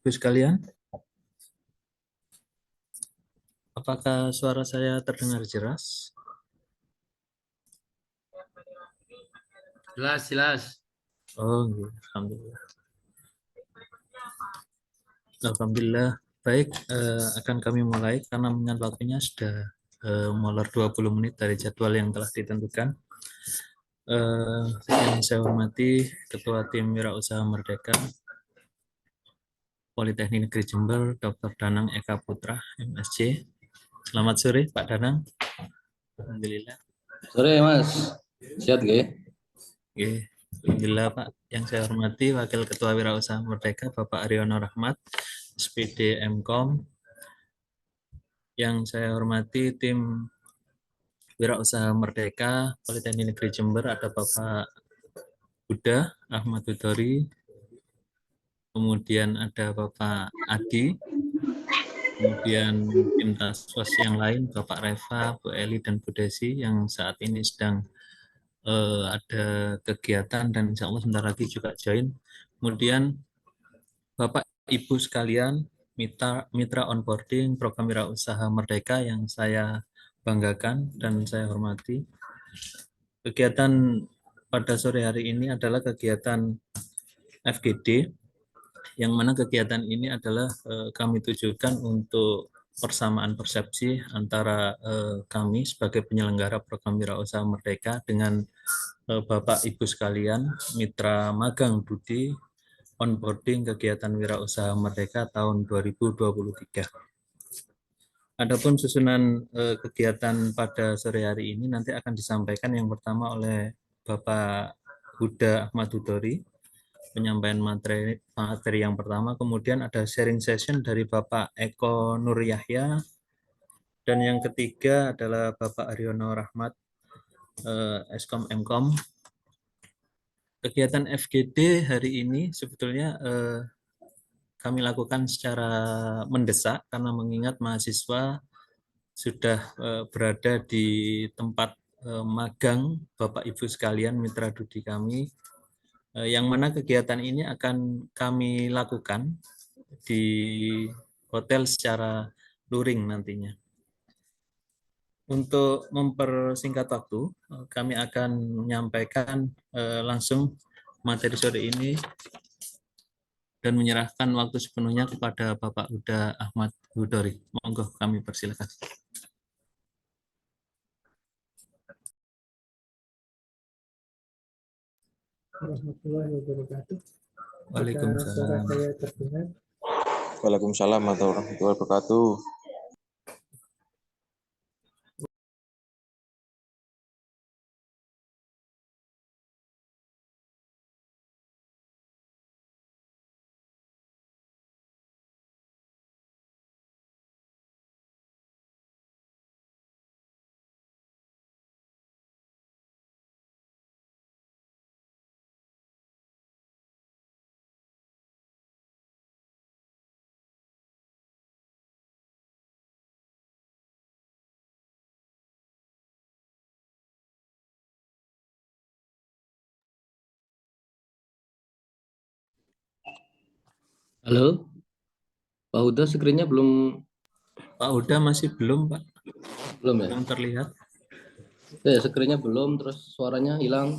Ibu sekalian, apakah suara saya terdengar jelas? Jelas, jelas. Oh, iya. Alhamdulillah. Alhamdulillah. Baik, akan kami mulai karena mengingat waktunya sudah molor 20 menit dari jadwal yang telah ditentukan. Yang saya hormati Ketua Tim Wirausaha Merdeka Politeknik Negeri Jember, Dr. Danang Eka Putra, MSc. Selamat sore, Pak Danang. Alhamdulillah. Sore, Mas. Sehat, nggih? Oke, alhamdulillah Pak. Yang saya hormati Wakil Ketua Wirausaha Merdeka Bapak Aryono Rahmat, SPD MKOM. Yang saya hormati tim Wirausaha Merdeka Politeknik Negeri Jember, ada Bapak Huda Ahmad Hudori, kemudian ada Bapak Adi, kemudian tim Taswas yang lain Bapak Reva, Bu Eli, dan Bu Desi yang saat ini sedang ada kegiatan dan insya Allah sebentar lagi juga join. Kemudian Bapak Ibu sekalian, mitra onboarding program Wirausaha Merdeka yang saya banggakan dan saya hormati. Kegiatan pada sore hari ini adalah kegiatan FGD, yang mana kegiatan ini adalah kami tujukan untuk persamaan persepsi antara kami sebagai penyelenggara program Wirausaha Merdeka dengan Bapak Ibu sekalian, mitra magang Budi onboarding kegiatan Wirausaha Merdeka tahun 2023. Adapun susunan kegiatan pada sore hari ini nanti akan disampaikan yang pertama oleh Bapak Huda Ahmad Hudori, penyampaian materi yang pertama, kemudian ada sharing session dari Bapak Eko Nur Yahya, dan yang ketiga adalah Bapak Aryono Rahmat, Eskom Mkom. Kegiatan FGD hari ini sebetulnya kami lakukan secara mendesak karena mengingat mahasiswa sudah berada di tempat magang Bapak Ibu sekalian mitra Dudi kami, yang mana kegiatan ini akan kami lakukan di hotel secara luring nantinya. Untuk mempersingkat waktu, kami akan menyampaikan langsung materi sore ini dan menyerahkan waktu sepenuhnya kepada Bapak Huda Ahmad Hudori. Monggo kami persilakan. Warahmatullahi wabarakatuh. Waalaikumsalam. Saya terdengar. Waalaikumsalam warahmatullahi wabarakatuh. Halo, Pak Huda, screen-nya belum Pak Huda masih belum, Pak? belum ya? Belum terlihat. Ya, screen-nya belum, terus suaranya hilang.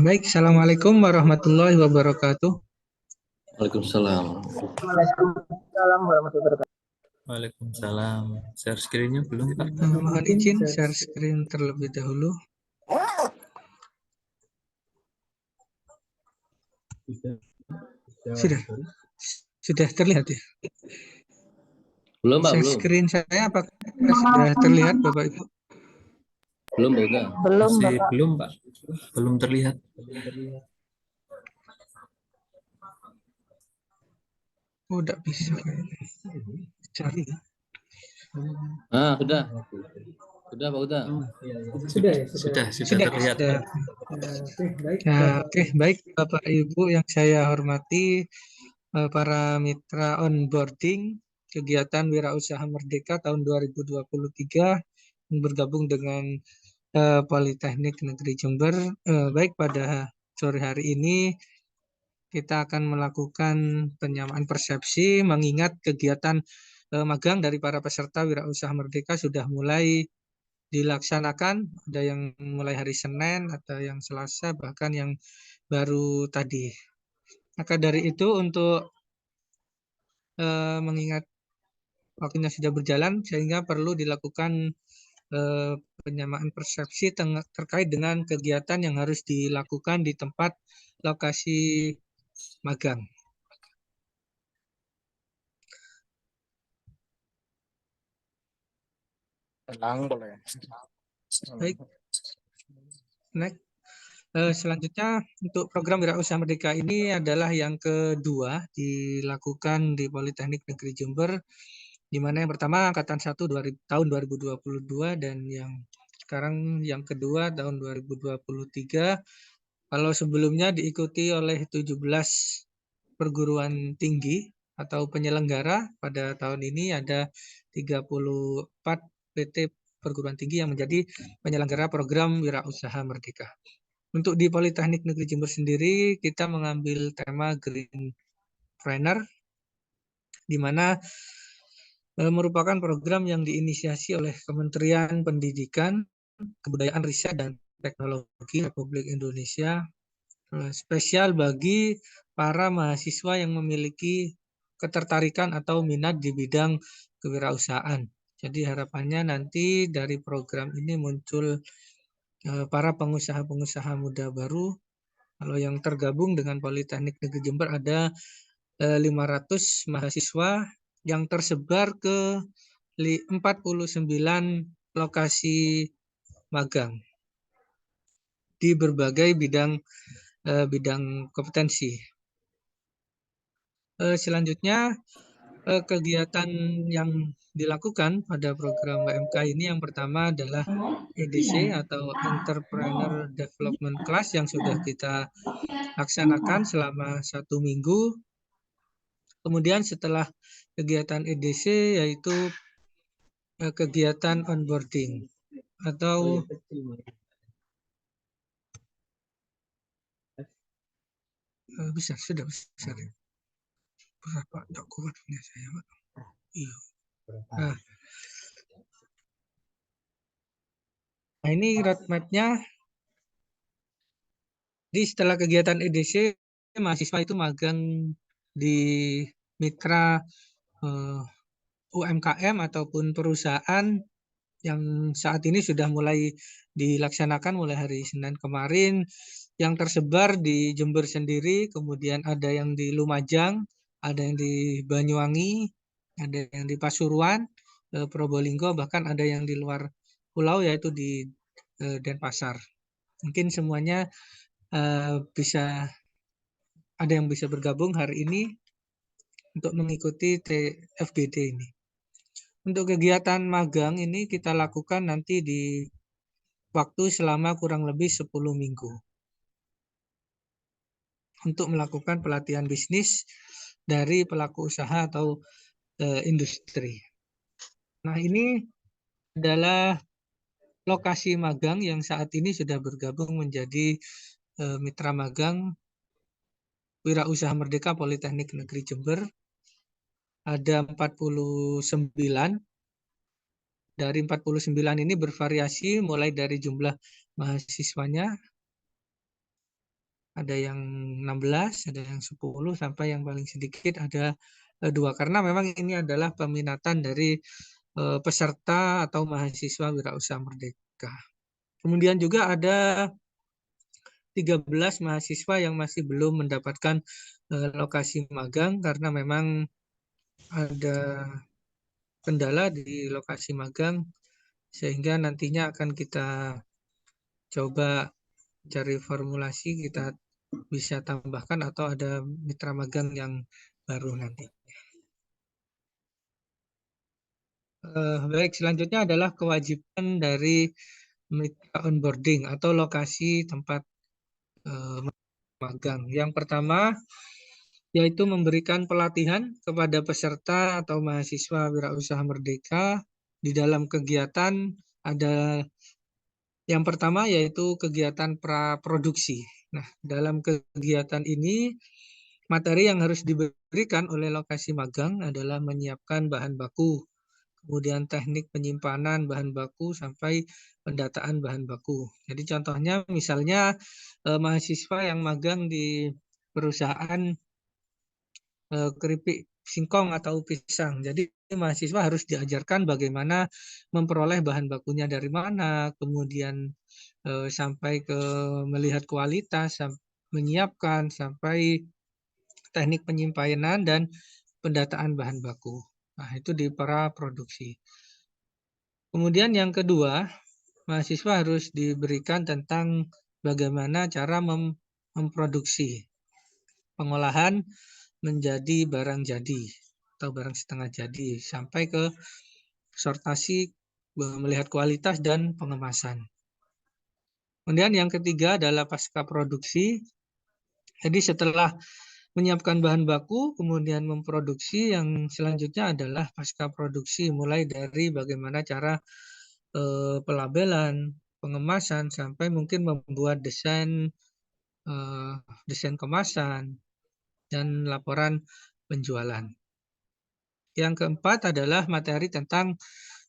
Baik, Assalamualaikum warahmatullahi wabarakatuh. Waalaikumsalam. Waalaikumsalam. Share screen-nya belum, Pak? Mohon izin share screen terlebih dahulu. Sudah terlihat ya? Belum, Pak, Share belum. screen saya apakah sudah terlihat, Bapak Ibu? Belum, Pak Huda. Masih belum, Pak. Belum terlihat. Oh, tidak bisa. Cari. Ah, sudah. Sudah, Pak Uta. Sudah terlihat. Sudah. Nah, oke, baik Bapak Ibu yang saya hormati, para mitra onboarding kegiatan Wirausaha Merdeka tahun 2023 yang bergabung dengan Politeknik Negeri Jember. Baik, pada sore hari ini kita akan melakukan penyamaan persepsi mengingat kegiatan magang dari para peserta Wirausaha Merdeka sudah mulai dilaksanakan, ada yang mulai hari Senin, ada yang Selasa, bahkan yang baru tadi. Maka dari itu untuk mengingat waktunya sudah berjalan sehingga perlu dilakukan penyamaan persepsi terkait dengan kegiatan yang harus dilakukan di tempat lokasi magang. Baik. Next. Selanjutnya untuk program Wirausaha Merdeka ini adalah yang kedua dilakukan di Politeknik Negeri Jember, di mana yang pertama angkatan 1 tahun 2022 dan yang sekarang yang kedua tahun 2023. Kalau sebelumnya diikuti oleh 17 perguruan tinggi atau penyelenggara, pada tahun ini ada 34 PT perguruan tinggi yang menjadi penyelenggara program Wirausaha Merdeka. Untuk di Politeknik Negeri Jember sendiri, kita mengambil tema Green Trainer, di mana merupakan program yang diinisiasi oleh Kementerian Pendidikan, Kebudayaan, Riset, dan Teknologi Republik Indonesia, spesial bagi para mahasiswa yang memiliki ketertarikan atau minat di bidang kewirausahaan. Jadi harapannya nanti dari program ini muncul para pengusaha-pengusaha muda baru. Kalau yang tergabung dengan Politeknik Negeri Jember ada 500 mahasiswa yang tersebar ke 49 lokasi magang di berbagai bidang kompetensi. Selanjutnya kegiatan yang dilakukan pada program WMK ini yang pertama adalah EDC atau Entrepreneur Development Class yang sudah kita laksanakan selama 1 minggu. Kemudian setelah kegiatan EDC yaitu kegiatan onboarding atau sudah besar ya. Berapa dokumennya saya, Pak? Iya. Nah, ini roadmap-nya. Jadi setelah kegiatan EDC, mahasiswa itu magang di mitra UMKM ataupun perusahaan yang saat ini sudah mulai dilaksanakan mulai hari Senin kemarin, yang tersebar di Jember sendiri, kemudian ada yang di Lumajang, ada yang di Banyuwangi, ada yang di Pasuruan, Probolinggo, bahkan ada yang di luar pulau yaitu di Denpasar. Mungkin semuanya bisa ada yang bisa bergabung hari ini untuk mengikuti FGD ini. Untuk kegiatan magang ini kita lakukan nanti di waktu selama kurang lebih 10 minggu. Untuk melakukan pelatihan bisnis dari pelaku usaha atau industri. Nah, ini adalah lokasi magang yang saat ini sudah bergabung menjadi mitra magang Wirausaha Merdeka Politeknik Negeri Jember. Ada 49. Dari 49 ini bervariasi mulai dari jumlah mahasiswanya. Ada yang 16, ada yang 10, sampai yang paling sedikit ada 2. Karena memang ini adalah peminatan dari peserta atau mahasiswa Wirausaha Merdeka. Kemudian juga ada 13 mahasiswa yang masih belum mendapatkan lokasi magang karena memang ada kendala di lokasi magang, sehingga nantinya akan kita coba cari formulasi, kita bisa tambahkan atau ada mitra magang yang baru nanti. Baik, selanjutnya adalah kewajiban dari mitra onboarding atau lokasi tempat magang. Yang pertama yaitu memberikan pelatihan kepada peserta atau mahasiswa wirausaha merdeka. Di dalam kegiatan ada yang pertama yaitu kegiatan praproduksi. Nah, dalam kegiatan ini materi yang harus diberikan oleh lokasi magang adalah menyiapkan bahan baku, kemudian teknik penyimpanan bahan baku sampai pendataan bahan baku. Jadi contohnya misalnya mahasiswa yang magang di perusahaan keripik singkong atau pisang. Jadi mahasiswa harus diajarkan bagaimana memperoleh bahan bakunya dari mana, kemudian sampai ke melihat kualitas, menyiapkan sampai teknik penyimpanan dan pendataan bahan baku. Nah, itu di para produksi. Kemudian yang kedua, mahasiswa harus diberikan tentang bagaimana cara memproduksi pengolahan menjadi barang jadi atau barang setengah jadi sampai ke sortasi, melihat kualitas dan pengemasan. Kemudian yang ketiga adalah pasca produksi. Jadi setelah menyiapkan bahan baku, kemudian memproduksi, yang selanjutnya adalah pasca produksi, mulai dari bagaimana cara pelabelan, pengemasan, sampai mungkin membuat desain kemasan, dan laporan penjualan. Yang keempat adalah materi tentang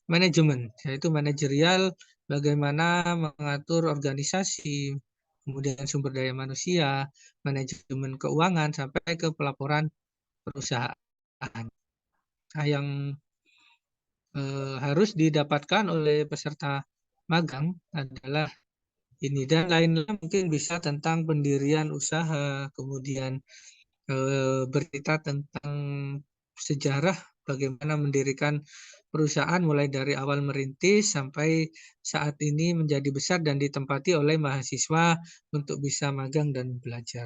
manajemen, yaitu manajerial, bagaimana mengatur organisasi, kemudian sumber daya manusia, manajemen keuangan, sampai ke pelaporan perusahaan. Nah, yang harus didapatkan oleh peserta magang adalah ini, dan lain-lain mungkin bisa tentang pendirian usaha, kemudian bercerita tentang sejarah bagaimana mendirikan perusahaan mulai dari awal merintis sampai saat ini menjadi besar dan ditempati oleh mahasiswa untuk bisa magang dan belajar.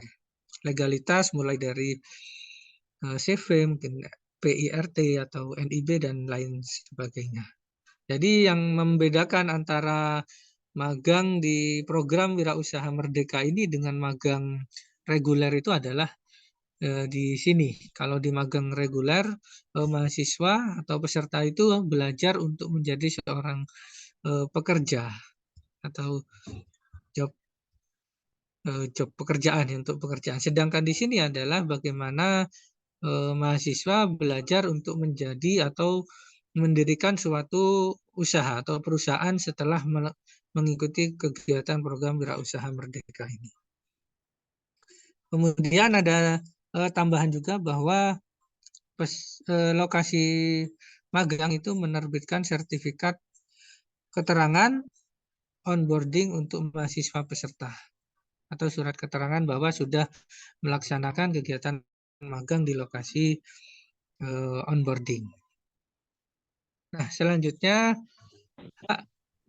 Legalitas mulai dari CV, mungkin PIRT atau NIB dan lain sebagainya. Jadi yang membedakan antara magang di program Wirausaha Merdeka ini dengan magang reguler itu adalah di sini. Kalau di magang reguler, mahasiswa atau peserta itu belajar untuk menjadi seorang pekerja atau job pekerjaan, untuk pekerjaan. Sedangkan di sini adalah bagaimana mahasiswa belajar untuk menjadi atau mendirikan suatu usaha atau perusahaan setelah mengikuti kegiatan program Wirausaha Merdeka ini. Kemudian ada tambahan juga bahwa lokasi magang itu menerbitkan sertifikat keterangan onboarding untuk mahasiswa peserta atau surat keterangan bahwa sudah melaksanakan kegiatan magang di lokasi onboarding. Nah, selanjutnya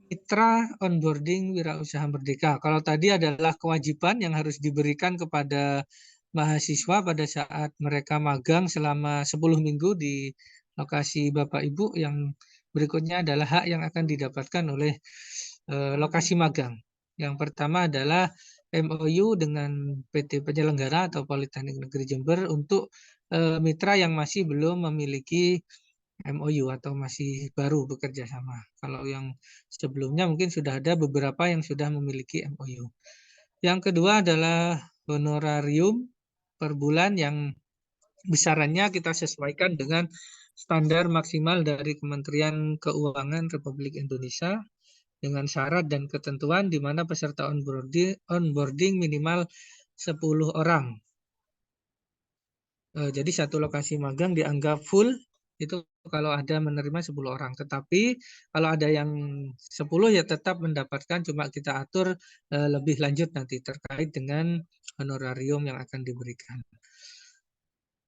mitra onboarding Wirausaha Merdeka. Kalau tadi adalah kewajiban yang harus diberikan kepada mahasiswa pada saat mereka magang selama 10 minggu di lokasi Bapak Ibu, yang berikutnya adalah hak yang akan didapatkan oleh lokasi magang. Yang pertama adalah MOU dengan PT penyelenggara atau Politeknik Negeri Jember untuk mitra yang masih belum memiliki MOU atau masih baru bekerja sama. Kalau yang sebelumnya mungkin sudah ada beberapa yang sudah memiliki MOU. Yang kedua adalah honorarium per bulan yang besarannya kita sesuaikan dengan standar maksimal dari Kementerian Keuangan Republik Indonesia dengan syarat dan ketentuan di mana peserta onboarding minimal 10 orang. Jadi satu lokasi magang dianggap full itu kalau ada menerima 10 orang. Tetapi kalau ada yang 10 ya tetap mendapatkan, cuma kita atur lebih lanjut nanti terkait dengan honorarium yang akan diberikan.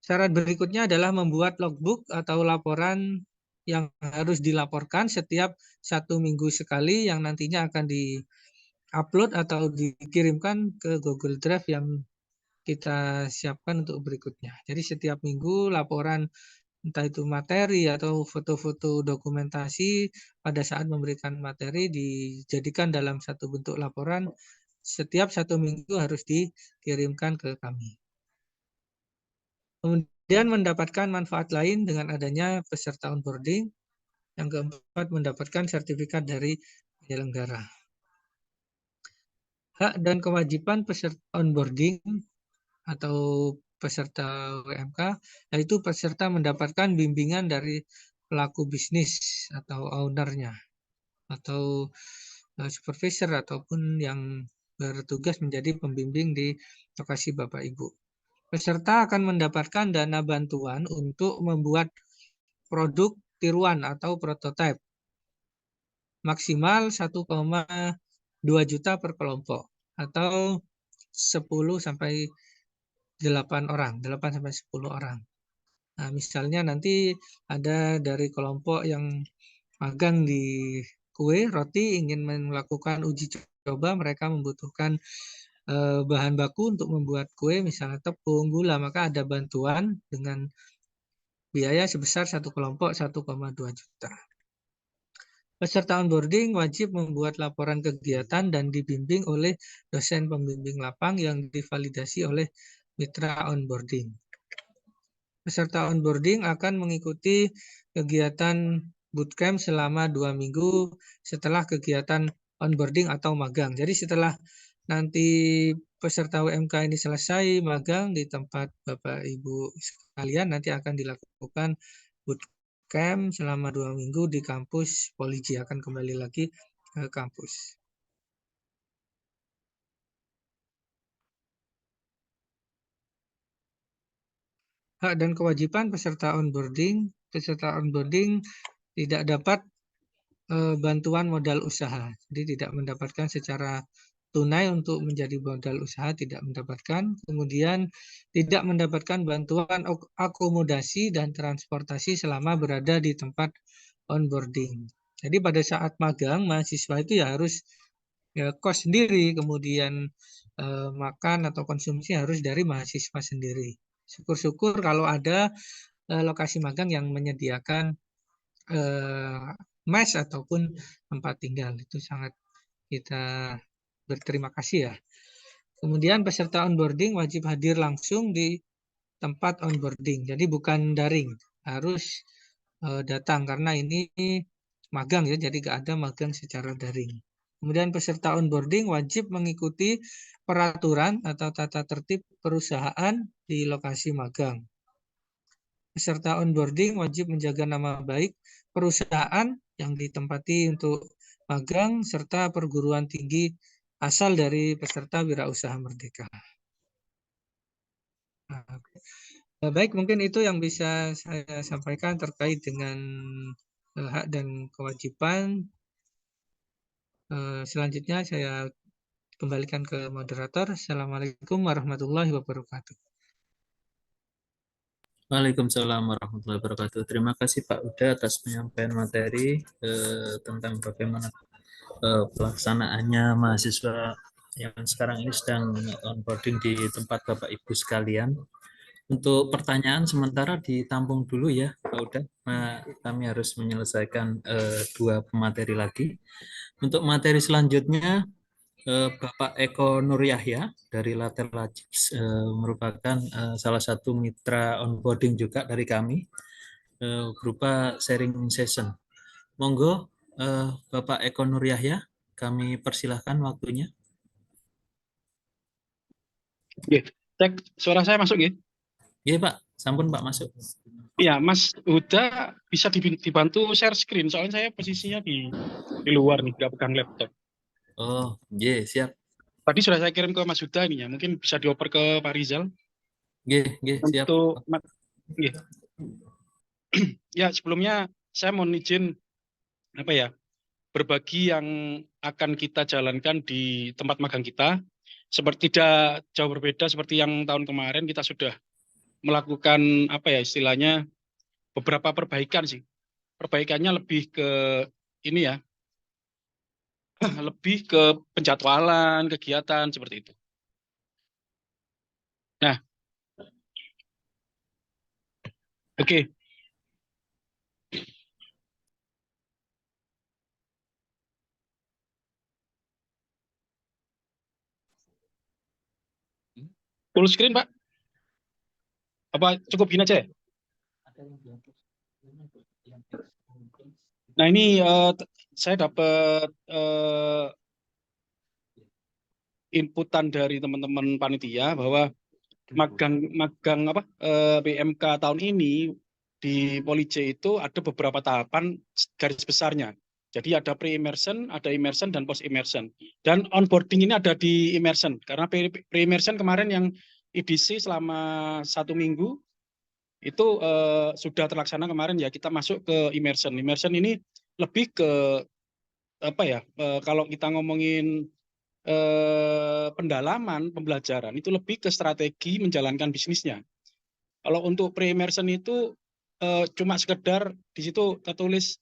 Syarat berikutnya adalah membuat logbook atau laporan yang harus dilaporkan setiap 1 minggu sekali, yang nantinya akan di-upload atau dikirimkan ke Google Drive yang kita siapkan untuk berikutnya. Jadi setiap minggu laporan entah itu materi atau foto-foto dokumentasi pada saat memberikan materi dijadikan dalam satu bentuk laporan, setiap 1 minggu harus dikirimkan ke kami. Kemudian mendapatkan manfaat lain dengan adanya peserta onboarding. Yang keempat, mendapatkan sertifikat dari penyelenggara. Hak dan kewajiban peserta onboarding atau peserta WMK, yaitu peserta mendapatkan bimbingan dari pelaku bisnis atau ownernya, atau supervisor ataupun yang bertugas menjadi pembimbing di lokasi Bapak Ibu. Peserta akan mendapatkan dana bantuan untuk membuat produk tiruan atau prototipe maksimal 1,2 juta per kelompok atau 10 sampai 8 orang, 8 sampai 10 orang. Nah, misalnya nanti ada dari kelompok yang magang di kue, roti, ingin melakukan uji coba, mereka membutuhkan bahan baku untuk membuat kue, misalnya tepung, gula, maka ada bantuan dengan biaya sebesar satu kelompok 1,2 juta. Peserta onboarding wajib membuat laporan kegiatan dan dibimbing oleh dosen pembimbing lapang yang divalidasi oleh mitra onboarding. Peserta onboarding akan mengikuti kegiatan bootcamp selama 2 minggu setelah kegiatan onboarding atau magang. Jadi setelah nanti peserta UMK ini selesai magang di tempat Bapak Ibu sekalian, nanti akan dilakukan bootcamp selama 2 minggu di kampus Poliji, akan kembali lagi ke kampus. Hak dan kewajiban peserta onboarding tidak dapat bantuan modal usaha, jadi tidak mendapatkan secara tunai untuk menjadi modal usaha, tidak mendapatkan. Kemudian tidak mendapatkan bantuan akomodasi dan transportasi selama berada di tempat onboarding. Jadi pada saat magang, mahasiswa itu ya harus kos sendiri, kemudian makan atau konsumsi harus dari mahasiswa sendiri. Syukur-syukur kalau ada lokasi magang yang menyediakan mes ataupun tempat tinggal, itu sangat kita berterima kasih ya. Kemudian peserta onboarding wajib hadir langsung di tempat onboarding, jadi bukan daring, harus datang karena ini magang ya, jadi nggak ada magang secara daring. Kemudian peserta onboarding wajib mengikuti peraturan atau tata tertib perusahaan di lokasi magang. Peserta onboarding wajib menjaga nama baik perusahaan yang ditempati untuk magang serta perguruan tinggi asal dari peserta wirausaha merdeka. Baik, mungkin itu yang bisa saya sampaikan terkait dengan hak dan kewajiban. Selanjutnya saya kembalikan ke moderator. Assalamualaikum warahmatullahi wabarakatuh. Waalaikumsalam warahmatullahi wabarakatuh. Terima kasih Pak Uda atas penyampaian materi tentang bagaimana pelaksanaannya mahasiswa yang sekarang ini sedang onboarding di tempat Bapak Ibu sekalian. Untuk pertanyaan sementara ditampung dulu ya Pak Uda. Nah, kami harus menyelesaikan 2 pemateri lagi. Untuk materi selanjutnya Bapak Eko Nur Yahya dari Later Lajips merupakan salah satu mitra onboarding juga dari kami berupa sharing session. Monggo Bapak Eko Nur Yahya, kami persilahkan waktunya. Cek suara saya masuk ya? Iya Pak, sampun Pak masuk. Iya, Mas Huda bisa dibantu share screen, soalnya saya posisinya di luar nih, nggak pegang laptop. Oh, iya siap. Tadi sudah saya kirim ke Mas Huda nih ya, mungkin bisa dioper ke Pak Rizal. Iya, siap. Ya, sebelumnya saya mau izin berbagi yang akan kita jalankan di tempat magang kita. Seperti tidak jauh berbeda seperti yang tahun kemarin, kita sudah melakukan istilahnya beberapa perbaikan sih. Perbaikannya lebih ke ini ya, lebih ke penjadwalan kegiatan seperti itu. Nah, oke. Full screen, Pak? Apa cukup gini aja ya? Nah, ini saya dapat inputan dari teman-teman panitia bahwa magang apa PMK tahun ini di Polij itu ada beberapa tahapan garis besarnya. Jadi ada pre-immersion, ada immersion, dan post-immersion. Dan onboarding ini ada di immersion. Karena pre-immersion kemarin yang EDC selama 1 minggu, itu sudah terlaksana kemarin ya, kita masuk ke immersion. Immersion ini lebih ke, apa ya, kalau kita ngomongin pendalaman, pembelajaran, itu lebih ke strategi menjalankan bisnisnya. Kalau untuk pre-immersion itu cuma sekedar di situ tertulis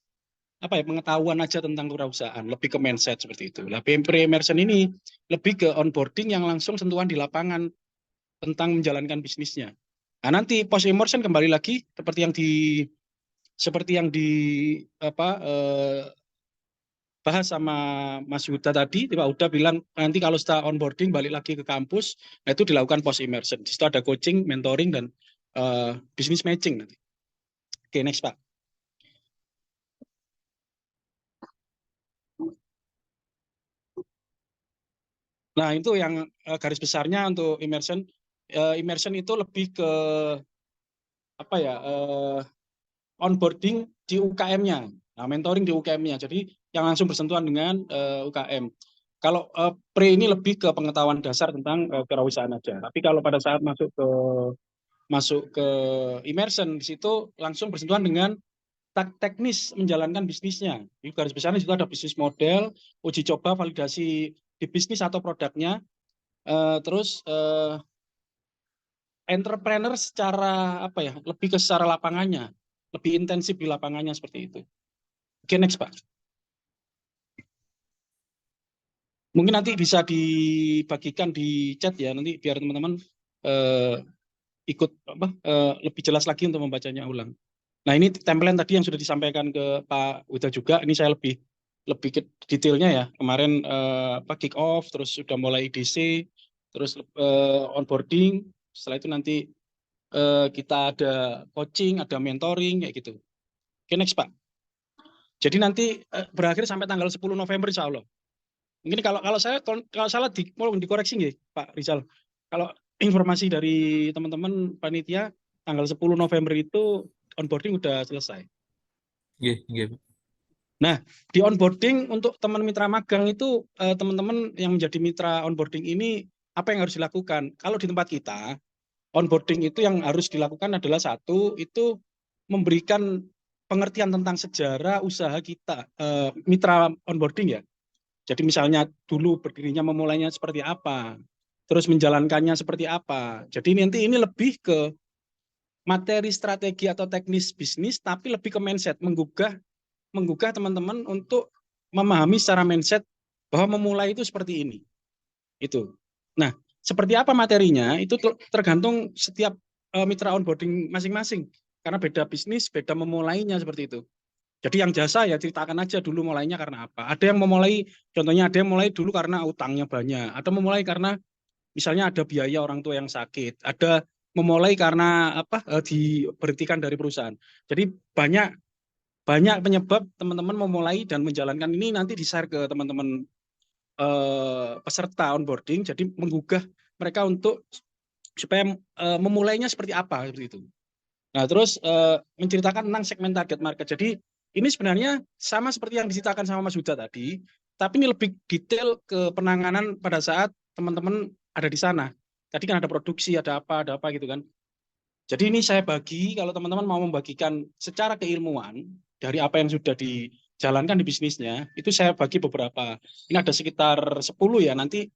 apa ya, pengetahuan aja tentang kewirausahaan, lebih ke mindset seperti itu. Nah, pre-immersion ini lebih ke onboarding yang langsung sentuhan di lapangan tentang menjalankan bisnisnya. Nah, nanti post immersion kembali lagi seperti yang di apa bahas sama Mas Huda tadi. Pak Huda bilang nanti kalau setelah onboarding balik lagi ke kampus, nah itu dilakukan post immersion. Di situ ada coaching, mentoring, dan business matching nanti. Oke, next Pak. Nah, itu yang garis besarnya untuk immersion. Immersion itu lebih ke apa ya, onboarding di UKM-nya. Nah, mentoring di UKM-nya. Jadi yang langsung bersentuhan dengan UKM. Kalau pre ini lebih ke pengetahuan dasar tentang kewirausahaan aja. Tapi kalau pada saat masuk ke immersion, di situ langsung bersentuhan dengan teknis menjalankan bisnisnya. Di garis besarnya itu ada bisnis model, uji coba, validasi di bisnis atau produknya, terus entrepreneur secara apa ya, lebih ke secara lapangannya, lebih intensif di lapangannya seperti itu. Oke, next Pak. Mungkin nanti bisa dibagikan di chat ya, nanti biar teman-teman ikut apa, lebih jelas lagi untuk membacanya ulang. Nah, ini template tadi yang sudah disampaikan ke Pak Huda juga. Ini saya lebih ke detailnya ya. Kemarin kick off, terus sudah mulai IDC, terus onboarding. Setelah itu nanti kita ada coaching, ada mentoring kayak gitu. Oke, next Pak. Jadi nanti berakhir sampai tanggal 10 November insya Allah. Mungkin kalau salah mohon dikoreksi nggih Pak Rizal. Kalau informasi dari teman-teman panitia tanggal 10 November itu onboarding udah selesai. Nggih. Nah, di onboarding untuk teman mitra magang itu teman-teman yang menjadi mitra onboarding ini apa yang harus dilakukan? Kalau di tempat kita onboarding itu yang harus dilakukan adalah satu, itu memberikan pengertian tentang sejarah usaha kita, mitra onboarding ya. Jadi misalnya dulu berdirinya, memulainya seperti apa, terus menjalankannya seperti apa. Jadi nanti ini lebih ke materi strategi atau teknis bisnis, tapi lebih ke mindset, menggugah teman-teman untuk memahami secara mindset bahwa memulai itu seperti ini. Itu. Nah, seperti apa materinya itu tergantung setiap mitra onboarding masing-masing. Karena beda bisnis, beda memulainya seperti itu. Jadi yang jasa ya ceritakan aja dulu mulainya karena apa. Ada yang memulai, contohnya ada yang mulai dulu karena utangnya banyak. Atau memulai karena misalnya ada biaya orang tua yang sakit. Ada memulai karena apa, diberhentikan dari perusahaan. Jadi banyak penyebab teman-teman memulai dan menjalankan ini nanti di-share ke teman-teman peserta onboarding. Jadi menggugah mereka untuk supaya memulainya seperti apa seperti itu. Nah, terus menceritakan tentang segmen target market. Jadi ini sebenarnya sama seperti yang diceritakan sama Mas Huda tadi, tapi ini lebih detail ke penanganan pada saat teman-teman ada di sana. Tadi kan ada produksi, ada apa gitu kan. Jadi ini saya bagi, kalau teman-teman mau membagikan secara keilmuan dari apa yang sudah dijalankan di bisnisnya, itu saya bagi beberapa. Ini ada sekitar 10 ya, nanti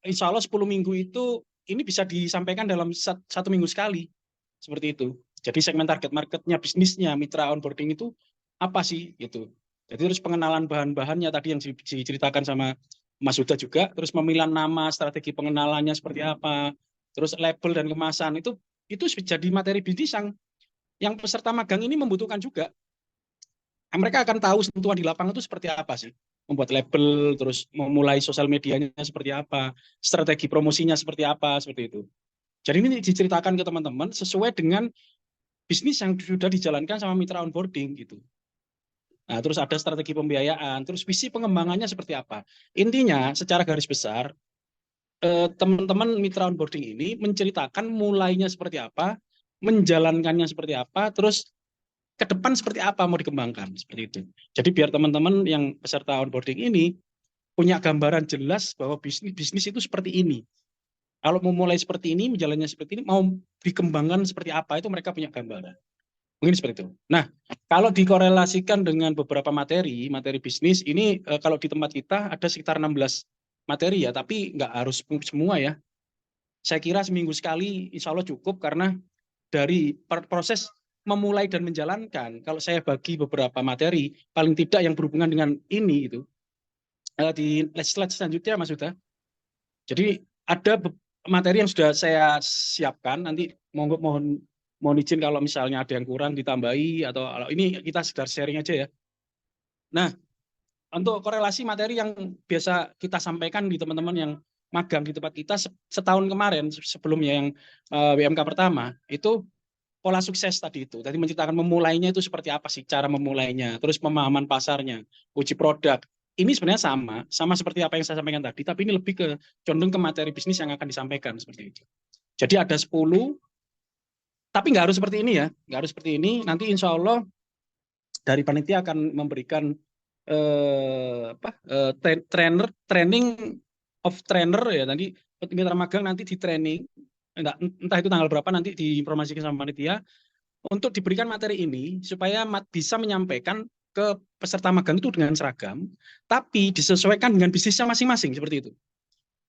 insya Allah 10 minggu itu ini bisa disampaikan dalam 1 minggu sekali. Seperti itu. Jadi segmen target marketnya, bisnisnya, mitra onboarding itu apa sih gitu. Jadi terus pengenalan bahan-bahannya tadi yang diceritakan sama Mas Huda juga, terus pemilihan nama, strategi pengenalannya seperti apa, terus label dan kemasan itu jadi materi bisnis yang peserta magang ini membutuhkan juga. mereka akan tahu sentuhan di lapangan itu seperti apa sih. Membuat label, terus memulai sosial medianya seperti apa, strategi promosinya seperti apa, seperti itu. Jadi ini diceritakan ke teman-teman sesuai dengan bisnis yang sudah dijalankan sama mitra onboarding gitu. Nah, terus ada strategi pembiayaan, terus visi pengembangannya seperti apa. Intinya secara garis besar, teman-teman mitra onboarding ini menceritakan mulainya seperti apa, menjalankannya seperti apa, terus ke depan seperti apa mau dikembangkan, seperti itu. Jadi biar teman-teman yang peserta onboarding ini punya gambaran jelas bahwa bisnis itu seperti ini. Kalau mau mulai seperti ini, menjalannya seperti ini, mau dikembangkan seperti apa, itu mereka punya gambaran. Mungkin seperti itu. Nah, kalau dikorelasikan dengan beberapa materi bisnis, ini kalau di tempat kita ada sekitar 16 materi ya, tapi nggak harus semua ya. Saya kira seminggu sekali insya Allah cukup, karena dari proses memulai dan menjalankan, kalau saya bagi beberapa materi, paling tidak yang berhubungan dengan ini itu, di slide selanjutnya Mas Huda. Jadi ada materi yang sudah saya siapkan, nanti mohon izin kalau misalnya ada yang kurang ditambahi, atau ini kita sekedar sharing aja ya. Nah, untuk korelasi materi yang biasa kita sampaikan di teman-teman yang magang di tempat kita setahun kemarin sebelumnya yang WMK pertama, itu pola sukses tadi itu. Tadi menceritakan memulainya itu seperti apa sih cara memulainya, terus pemahaman pasarnya, uji produk. Ini sebenarnya sama seperti apa yang saya sampaikan tadi, tapi ini lebih ke condong ke materi bisnis yang akan disampaikan seperti itu. Jadi ada 10, tapi nggak harus seperti ini ya, nggak harus seperti ini. Nanti insya Allah dari panitia akan memberikan training of trainer ya. Nanti mitra magang nanti di training, entah itu tanggal berapa nanti diinformasikan sama panitia untuk diberikan materi ini supaya bisa menyampaikan ke peserta magang itu dengan seragam, tapi disesuaikan dengan bisnisnya masing-masing seperti itu.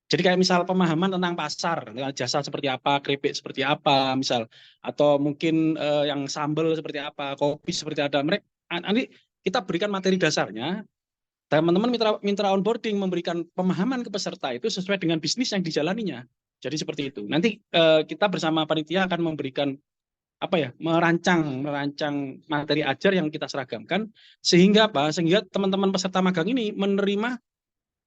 Jadi kayak misal pemahaman tentang pasar, jasa seperti apa, keripik seperti apa, misal, atau mungkin yang sambal seperti apa, kopi seperti ada. Nanti kita berikan materi dasarnya, teman-teman mitra onboarding memberikan pemahaman ke peserta itu sesuai dengan bisnis yang dijalaninya. Jadi seperti itu. Nanti kita bersama panitia akan memberikan merancang materi ajar yang kita seragamkan, sehingga teman-teman peserta magang ini menerima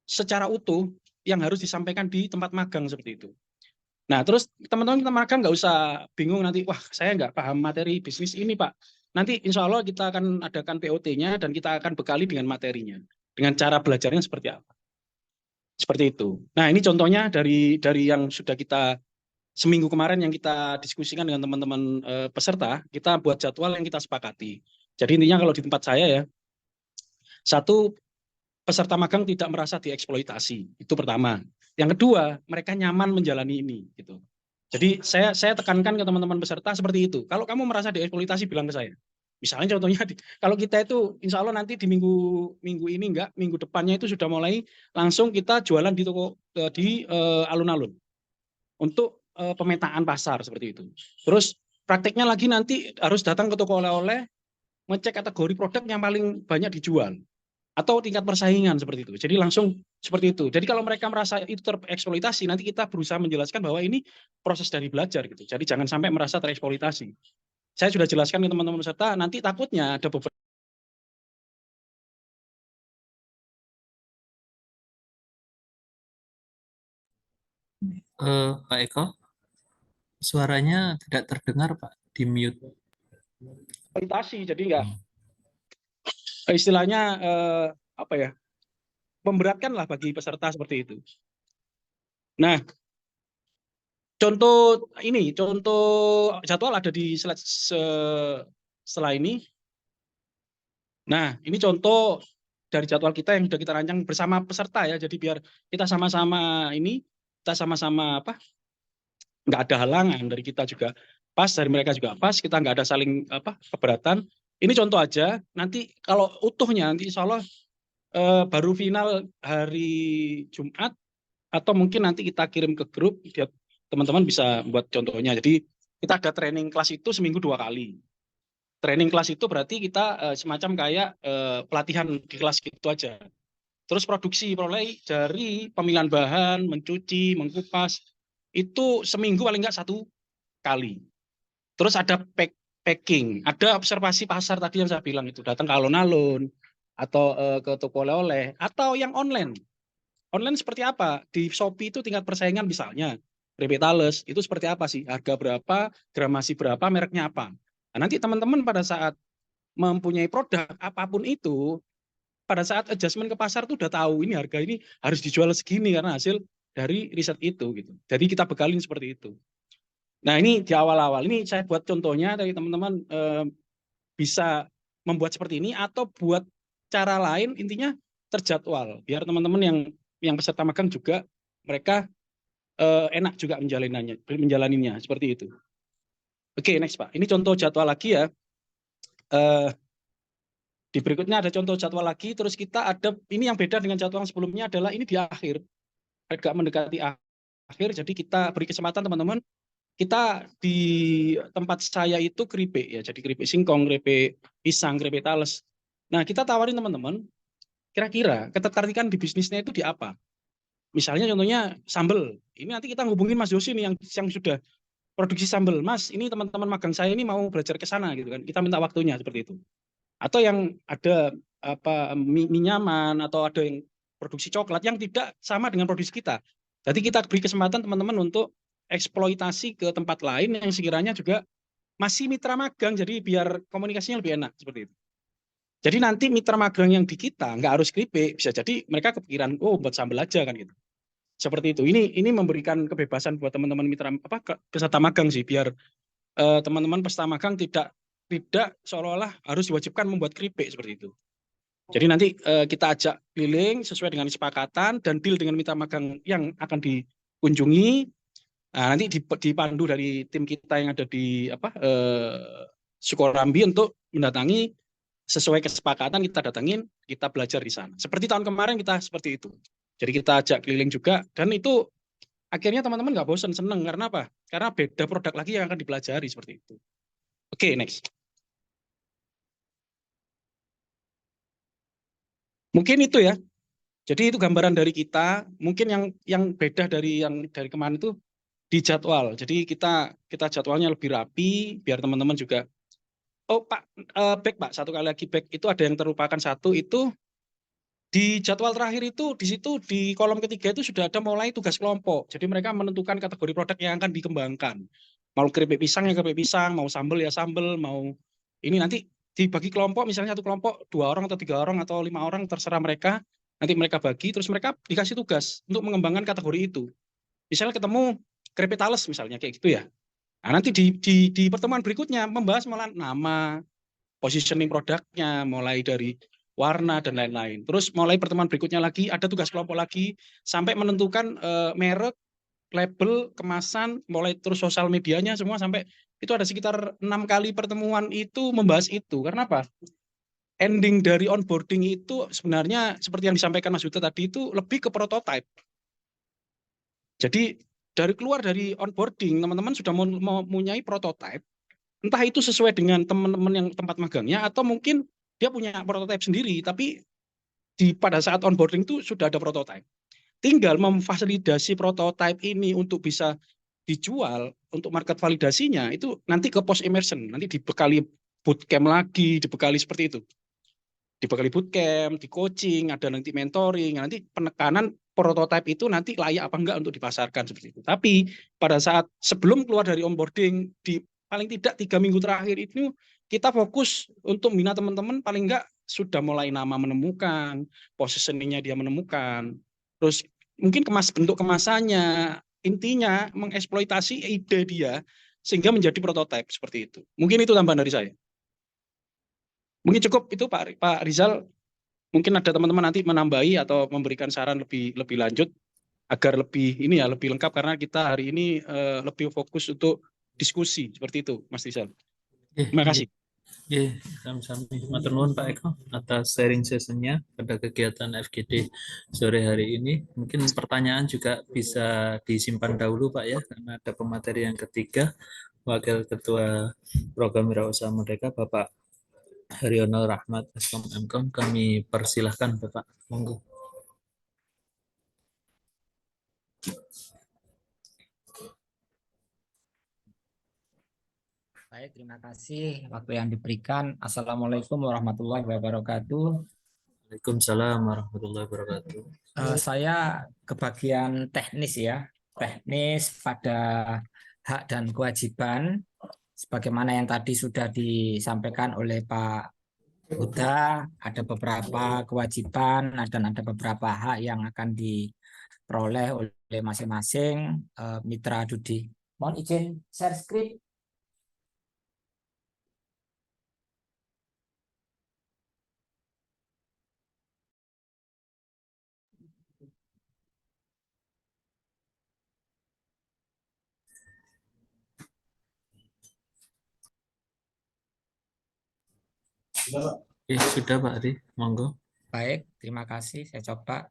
secara utuh yang harus disampaikan di tempat magang seperti itu. Nah, terus teman-teman kita magang nggak usah bingung nanti, wah saya nggak paham materi bisnis ini Pak. Nanti insya Allah kita akan adakan POT-nya dan kita akan bekali dengan materinya, dengan cara belajarnya seperti apa. Seperti itu. Nah, ini contohnya dari yang sudah kita seminggu kemarin yang kita diskusikan dengan teman-teman peserta, kita buat jadwal yang kita sepakati. Jadi intinya kalau di tempat saya ya, satu, peserta magang tidak merasa dieksploitasi, itu pertama. Yang kedua, mereka nyaman menjalani ini, gitu. Jadi saya tekankan ke teman-teman peserta seperti itu. Kalau kamu merasa dieksploitasi, bilang ke saya. Misalnya contohnya, kalau kita itu insya Allah nanti di minggu ini enggak, minggu depannya itu sudah mulai langsung kita jualan di toko di alun-alun untuk pemetaan pasar seperti itu. Terus prakteknya lagi nanti harus datang ke toko oleh-oleh, ngecek kategori produk yang paling banyak dijual atau tingkat persaingan seperti itu. Jadi langsung seperti itu. Jadi kalau mereka merasa itu tereksploitasi, nanti kita berusaha menjelaskan bahwa ini proses dari belajar gitu. Jadi jangan sampai merasa tereksploitasi. Saya sudah jelaskan ke teman-teman peserta, nanti takutnya ada beberapa Pak Eko, suaranya tidak terdengar Pak, di mute. eksploitasi, jadi enggak istilahnya memberatkan lah bagi peserta seperti itu. Nah, contoh jadwal ada di slide setelah ini. Nah, ini contoh dari jadwal kita yang sudah kita rancang bersama peserta ya. Jadi biar kita sama-sama nggak ada halangan, dari kita juga pas, dari mereka juga pas, kita nggak ada saling keberatan. Ini contoh aja. Nanti kalau utuhnya nanti insya Allah baru final hari Jumat, atau mungkin nanti kita kirim ke grup biar teman-teman bisa buat contohnya. Jadi kita ada training kelas itu seminggu 2 kali. Training kelas itu berarti kita semacam kayak pelatihan di kelas gitu aja. Terus produksi mulai dari pemilihan bahan, mencuci, mengkupas, itu seminggu paling nggak 1 kali. Terus ada packing. Ada observasi pasar tadi yang saya bilang itu, datang ke alun-alun atau ke toko oleh-oleh atau yang online. Online seperti apa? Di Shopee itu tingkat persaingan misalnya keripik Thales itu seperti apa sih? Harga berapa, gramasi berapa, mereknya apa? Nah, nanti teman-teman pada saat mempunyai produk apapun itu, pada saat adjustment ke pasar tuh udah tahu ini harga ini harus dijual segini karena hasil dari riset itu gitu. Jadi kita bekalin seperti itu. Nah, ini di awal-awal ini saya buat contohnya dari teman-teman bisa membuat seperti ini atau buat cara lain, intinya terjadwal biar teman-teman yang peserta magang juga mereka enak juga menjalaninya seperti itu. Oke, next Pak. Ini contoh jadwal lagi ya. Di berikutnya ada contoh jadwal lagi. Terus kita ada ini yang beda dengan jadwal yang sebelumnya adalah ini di akhir, agak mendekati akhir. Jadi kita beri kesempatan teman-teman. Kita di tempat saya itu keripik ya, jadi keripik singkong, keripik pisang, keripik Thales. Nah, kita tawarin teman-teman, kira-kira ketertarikan di bisnisnya itu di apa? Misalnya contohnya sambel. Ini nanti kita ngubungin Mas Yosi nih yang sudah produksi sambel. Mas, ini teman-teman magang saya ini mau belajar ke sana gitu kan. Kita minta waktunya seperti itu. Atau yang ada apa mie nyaman atau ada yang produksi coklat yang tidak sama dengan produksi kita. Jadi kita beri kesempatan teman-teman untuk eksploitasi ke tempat lain yang sekiranya juga masih mitra magang, jadi biar komunikasinya lebih enak seperti itu. Jadi nanti mitra magang yang di kita nggak harus keripik, bisa jadi mereka kepikiran, oh buat sambal aja kan gitu. Seperti itu. Ini memberikan kebebasan buat teman-teman mitra peserta magang sih, biar teman-teman peserta magang tidak seolah-olah harus diwajibkan membuat keripik seperti itu. Jadi nanti kita ajak keliling sesuai dengan kesepakatan dan deal dengan mitra magang yang akan dikunjungi. Nah, nanti dipandu dari tim kita yang ada di Sukorambi untuk mendatangi sesuai kesepakatan, kita datangin, kita belajar di sana. Seperti tahun kemarin kita seperti itu. Jadi kita ajak keliling juga dan itu akhirnya teman-teman nggak bosan, seneng karena apa? Karena beda produk lagi yang akan dipelajari seperti itu. Oke, next. Mungkin itu ya. Jadi itu gambaran dari kita. Mungkin yang beda dari kemarin itu di jadwal. Jadi kita jadwalnya lebih rapi biar teman-teman juga. Oh Pak, back Pak, satu kali lagi back itu ada yang terlupakan satu itu di jadwal terakhir itu di situ di kolom ketiga itu sudah ada mulai tugas kelompok. Jadi mereka menentukan kategori produk yang akan dikembangkan. Mau keripik pisang ya keripik pisang, mau sambel ya sambel, mau ini nanti dibagi kelompok misalnya satu kelompok 2 orang atau 3 orang atau 5 orang terserah mereka. Nanti mereka bagi terus mereka dikasih tugas untuk mengembangkan kategori itu. Misalnya ketemu keripik Thales misalnya kayak gitu ya. Nah, nanti di pertemuan berikutnya membahas malah nama, positioning produknya, mulai dari warna dan lain-lain. Terus mulai pertemuan berikutnya lagi ada tugas kelompok lagi sampai menentukan merek, label, kemasan, mulai terus sosial medianya semua sampai itu ada sekitar 6 kali pertemuan itu membahas itu. Karena apa? Ending dari onboarding itu sebenarnya seperti yang disampaikan Mas Yuta tadi itu lebih ke prototype. Jadi keluar dari onboarding, teman-teman sudah mempunyai prototype, entah itu sesuai dengan teman-teman yang tempat magangnya, atau mungkin dia punya prototype sendiri, tapi pada saat onboarding itu sudah ada prototype. Tinggal memfasilitasi prototype ini untuk bisa dijual, untuk market validasinya, itu nanti ke post immersion, nanti dibekali bootcamp lagi, dibekali seperti itu. Dibekali bootcamp, di coaching, ada nanti mentoring, nanti penekanan prototipe itu nanti layak apa enggak untuk dipasarkan seperti itu. Tapi pada saat sebelum keluar dari onboarding di paling tidak 3 minggu terakhir itu kita fokus untuk membina teman-teman paling enggak sudah mulai nama menemukan, positioningnya dia menemukan, terus mungkin bentuk kemasannya, intinya mengeksploitasi ide dia sehingga menjadi prototipe seperti itu. Mungkin itu tambahan dari saya. Mungkin cukup itu Pak Rizal. Mungkin ada teman-teman nanti menambahi atau memberikan saran lebih lanjut agar lebih lengkap karena kita hari ini lebih fokus untuk diskusi seperti itu, Mas Rizal. Terima kasih. Sami-sami. Matur nuwun Pak Eko atas sharing sessionnya pada kegiatan FGD sore hari ini. Mungkin pertanyaan juga bisa disimpan dahulu Pak ya, karena ada pemateri yang ketiga, Wakil Ketua Program Wirausaha Merdeka Bapak Haryono Rahmat Eskom Mkom, kami persilahkan Bapak. Monggo. Baik, terima kasih waktu yang diberikan. Assalamualaikum warahmatullahi wabarakatuh. Waalaikumsalam warahmatullahi wabarakatuh. Saya ke bagian teknis ya, teknis pada hak dan kewajiban, sebagaimana yang tadi sudah disampaikan oleh Pak Huda, ada beberapa kewajiban dan ada beberapa hak yang akan diperoleh oleh masing-masing mitra judi. Mohon izin share screen. Sudah Pak Ari, monggo. Baik, terima kasih. Saya coba.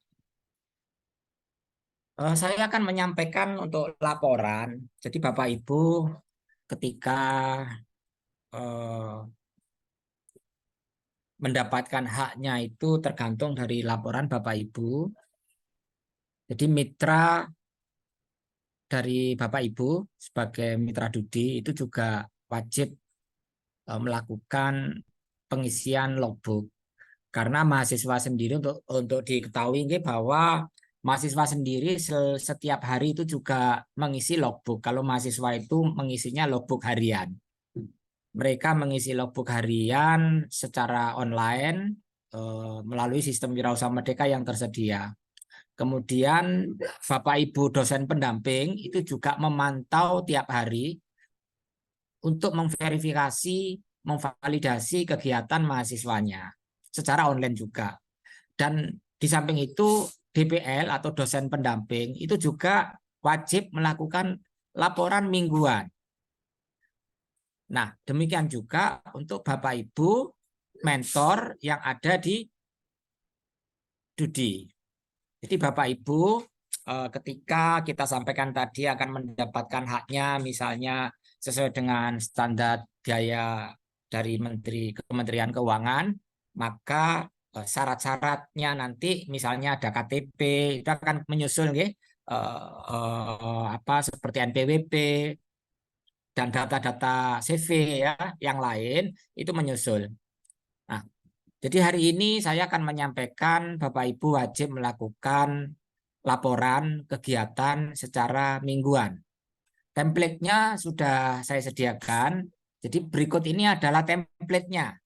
Saya akan menyampaikan untuk laporan. Jadi Bapak Ibu ketika mendapatkan haknya itu tergantung dari laporan Bapak Ibu. Jadi mitra dari Bapak Ibu sebagai mitra judi itu juga wajib melakukan pengisian logbook. Karena mahasiswa sendiri untuk diketahui bahwa mahasiswa sendiri setiap hari itu juga mengisi logbook. Kalau mahasiswa itu mengisinya logbook harian. Mereka mengisi logbook harian secara online melalui sistem Wirausaha Merdeka yang tersedia. Kemudian Bapak Ibu dosen pendamping itu juga memantau tiap hari untuk memverifikasi, memvalidasi kegiatan mahasiswanya secara online juga. Dan di samping itu DPL atau dosen pendamping itu juga wajib melakukan laporan mingguan. Nah, demikian juga untuk Bapak Ibu mentor yang ada di judi. Jadi Bapak Ibu ketika kita sampaikan tadi akan mendapatkan haknya misalnya sesuai dengan standar biaya dari Kementerian Keuangan, maka syarat-syaratnya nanti misalnya ada KTP itu akan menyusul seperti NPWP dan data-data CV ya yang lain itu menyusul. Nah, jadi hari ini saya akan menyampaikan Bapak Ibu wajib melakukan laporan kegiatan secara mingguan. Template-nya sudah saya sediakan. Jadi berikut ini adalah template-nya.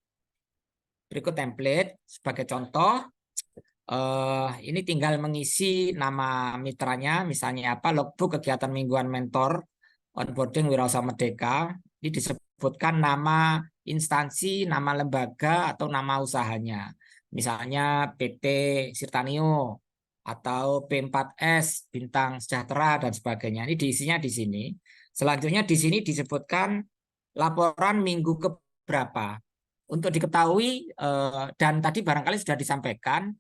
Berikut template sebagai contoh. Ini tinggal mengisi nama mitranya, misalnya apa, logbook kegiatan mingguan mentor onboarding Wirausaha Merdeka. Ini disebutkan nama instansi, nama lembaga, atau nama usahanya. Misalnya PT Sirtanio atau P4S, Bintang Sejahtera, dan sebagainya. Ini diisinya di sini. Selanjutnya di sini disebutkan laporan minggu keberapa. Untuk diketahui, dan tadi barangkali sudah disampaikan,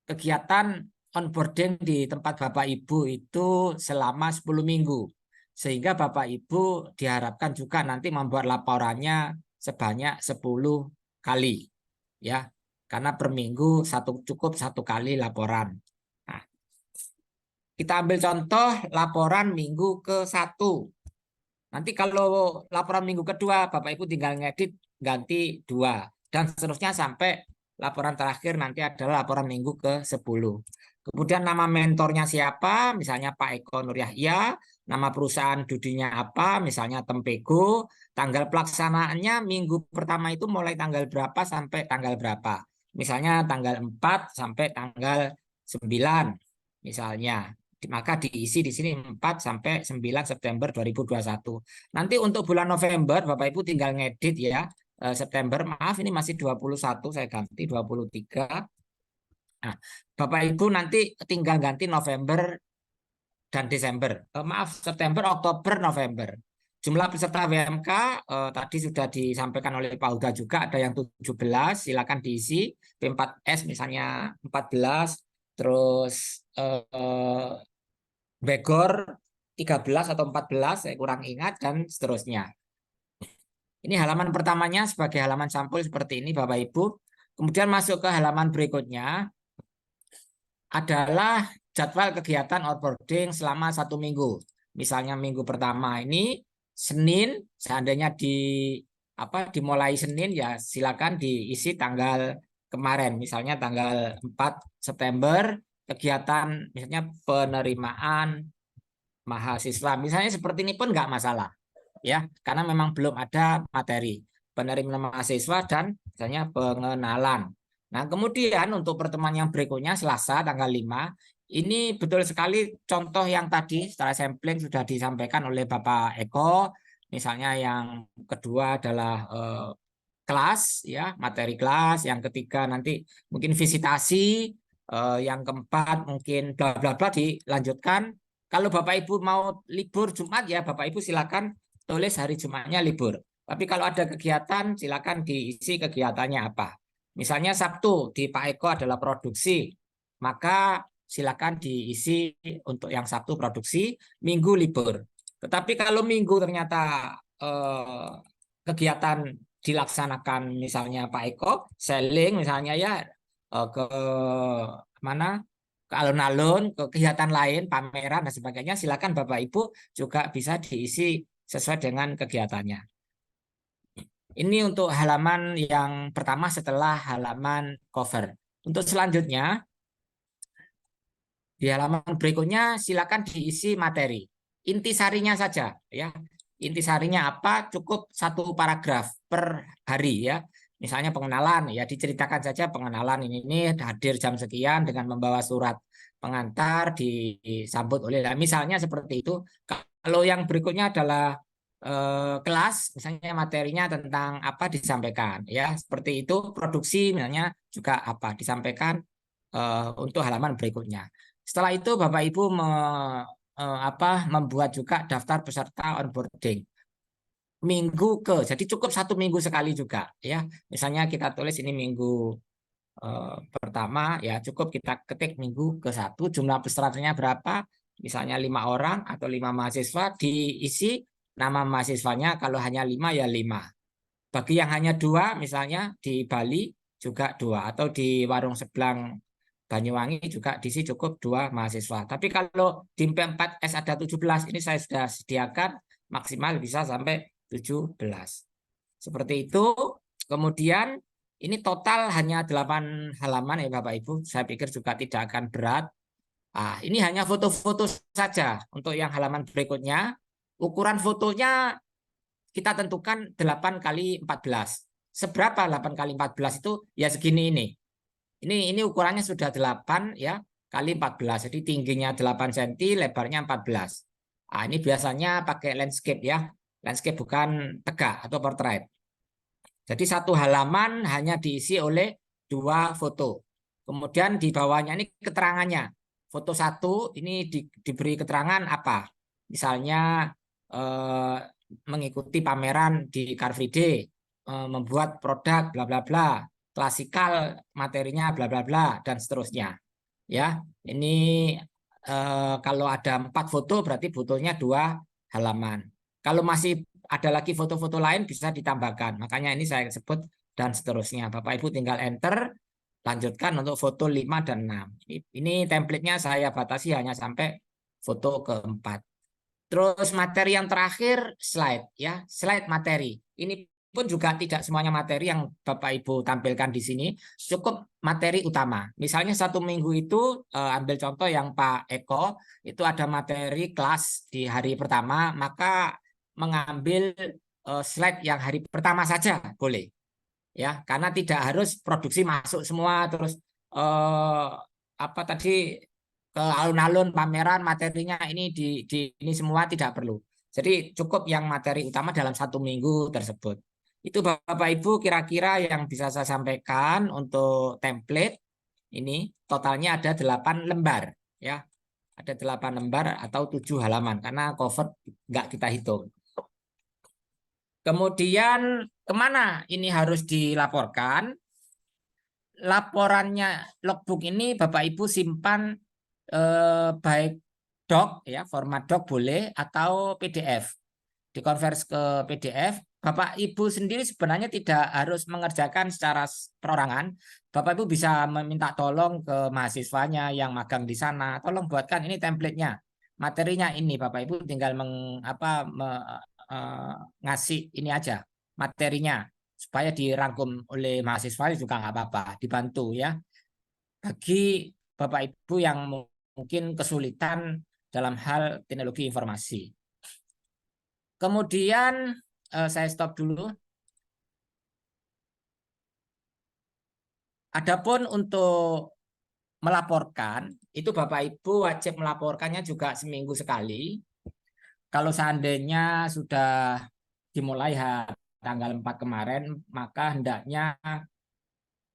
kegiatan onboarding di tempat Bapak Ibu itu selama 10 minggu. Sehingga Bapak Ibu diharapkan juga nanti membuat laporannya sebanyak 10 kali. Ya, karena per minggu cukup satu kali laporan. Nah, kita ambil contoh laporan minggu ke-1. Nanti kalau laporan minggu kedua, Bapak Ibu tinggal ngedit ganti 2. Dan seterusnya sampai laporan terakhir nanti adalah laporan minggu ke-10. Kemudian nama mentornya siapa, misalnya Pak Eko Nur Yahya, nama perusahaan judinya apa, misalnya Tempego, tanggal pelaksanaannya minggu pertama itu mulai tanggal berapa sampai tanggal berapa. Misalnya tanggal 4 sampai tanggal 9 misalnya. Maka diisi di sini 4 sampai 9 September 2021. Nanti untuk bulan November Bapak Ibu tinggal ngedit ya. September, maaf ini masih 21, saya ganti 23. Nah, Bapak Ibu nanti tinggal ganti November dan Desember. Maaf, September, Oktober, November. Jumlah peserta WMK tadi sudah disampaikan oleh Pak Huda juga, ada yang 17, silakan diisi. P4S misalnya 14, terus Begor 13 atau 14, saya kurang ingat, dan seterusnya. Ini halaman pertamanya sebagai halaman sampul seperti ini Bapak Ibu. Kemudian masuk ke halaman berikutnya adalah jadwal kegiatan onboarding selama 1 minggu. Misalnya minggu pertama ini Senin, seandainya dimulai Senin ya silakan diisi tanggal kemarin, misalnya tanggal 4 September kegiatan misalnya penerimaan mahasiswa, misalnya seperti ini pun nggak masalah ya, karena memang belum ada materi penerimaan mahasiswa dan misalnya pengenalan. Nah, kemudian untuk pertemuan yang berikutnya Selasa tanggal 5, ini betul sekali contoh yang tadi setelah sampling sudah disampaikan oleh Bapak Eko. Misalnya yang kedua adalah kelas ya, materi kelas, yang ketiga nanti mungkin visitasi, yang keempat mungkin bla bla bla dilanjutkan. Kalau Bapak Ibu mau libur Jumat ya Bapak Ibu silakan tulis hari Jumatnya libur. Tapi kalau ada kegiatan silakan diisi kegiatannya apa. Misalnya Sabtu di Pak Eko adalah produksi, maka silakan diisi untuk yang Sabtu produksi, Minggu libur. Tetapi kalau Minggu ternyata kegiatan dilaksanakan misalnya Pak Eko selling misalnya ya ke mana, ke alun-alun, ke kegiatan lain, pameran dan sebagainya, silakan Bapak Ibu juga bisa diisi sesuai dengan kegiatannya. Ini untuk halaman yang pertama setelah halaman cover. Untuk selanjutnya, di halaman berikutnya silakan diisi materi. Intisarinya saja ya. Intisarinya apa? Cukup 1 paragraf per hari ya. Misalnya pengenalan ya, diceritakan saja pengenalan ini hadir jam sekian dengan membawa surat pengantar disambut oleh, misalnya seperti itu. Kalau yang berikutnya adalah kelas, misalnya materinya tentang apa disampaikan ya, seperti itu. Produksi misalnya juga apa disampaikan untuk halaman berikutnya. Setelah itu Bapak Ibu membuat juga daftar peserta onboarding jadi cukup 1 minggu sekali juga ya. Misalnya kita tulis ini minggu pertama ya, cukup kita ketik minggu ke-1, jumlah pesertanya berapa, misalnya 5 orang atau 5 mahasiswa, diisi nama mahasiswanya. Kalau hanya 5 ya 5. Bagi yang hanya 2 misalnya di Bali juga 2, atau di warung sebelang Banyuwangi juga diisi cukup 2 mahasiswa. Tapi kalau di MP4S ada 17, ini saya sudah sediakan maksimal bisa sampai 17. Seperti itu. Kemudian ini total hanya 8 halaman ya Bapak Ibu. Saya pikir juga tidak akan berat. Ini hanya foto-foto saja. Untuk yang halaman berikutnya, ukuran fotonya kita tentukan 8 kali 14. Seberapa 8 kali 14 itu? Ya segini ini. Ini ukurannya sudah 8 ya kali 14. Jadi tingginya 8 cm, lebarnya 14. Ini biasanya pakai landscape ya. Landscape bukan tegak atau portrait. Jadi 1 halaman hanya diisi oleh 2 foto. Kemudian di bawahnya ini keterangannya. Foto 1 ini diberi keterangan apa? Misalnya mengikuti pameran di Car Free Day, membuat produk bla bla bla, klasikal materinya bla bla bla dan seterusnya. Ya, ini kalau ada 4 foto berarti butuhnya 2 halaman. Kalau masih ada lagi foto-foto lain bisa ditambahkan. Makanya ini saya sebut dan seterusnya. Bapak Ibu tinggal enter, lanjutkan untuk foto 5 dan 6. Ini template-nya saya batasi hanya sampai foto ke-4. Terus materi yang terakhir slide ya, slide materi. Ini pun juga tidak semuanya materi yang Bapak Ibu tampilkan di sini, cukup materi utama. Misalnya 1 minggu itu ambil contoh yang Pak Eko, itu ada materi kelas di hari pertama, maka mengambil slide yang hari pertama saja boleh. Ya, karena tidak harus produksi masuk semua terus ke alun-alun pameran materinya ini ini semua tidak perlu. Jadi cukup yang materi utama dalam 1 minggu tersebut. Itu Bapak Ibu kira-kira yang bisa saya sampaikan untuk template. Ini totalnya ada 8 lembar ya. Ada 8 lembar atau 7 halaman karena cover nggak kita hitung. Kemudian kemana ini harus dilaporkan? Laporannya logbook ini Bapak Ibu simpan baik doc ya, format doc boleh, atau PDF. Dikonversi ke PDF. Bapak Ibu sendiri sebenarnya tidak harus mengerjakan secara perorangan. Bapak Ibu bisa meminta tolong ke mahasiswanya yang magang di sana, tolong buatkan ini template-nya. Materinya ini Bapak Ibu tinggal ngasih ini aja materinya supaya dirangkum oleh mahasiswa juga nggak apa-apa, dibantu ya. Bagi Bapak Ibu yang mungkin kesulitan dalam hal teknologi informasi. Kemudian saya stop dulu. Adapun untuk melaporkan, itu Bapak Ibu wajib melaporkannya juga seminggu sekali. Kalau seandainya sudah dimulai tanggal 4 kemarin, maka hendaknya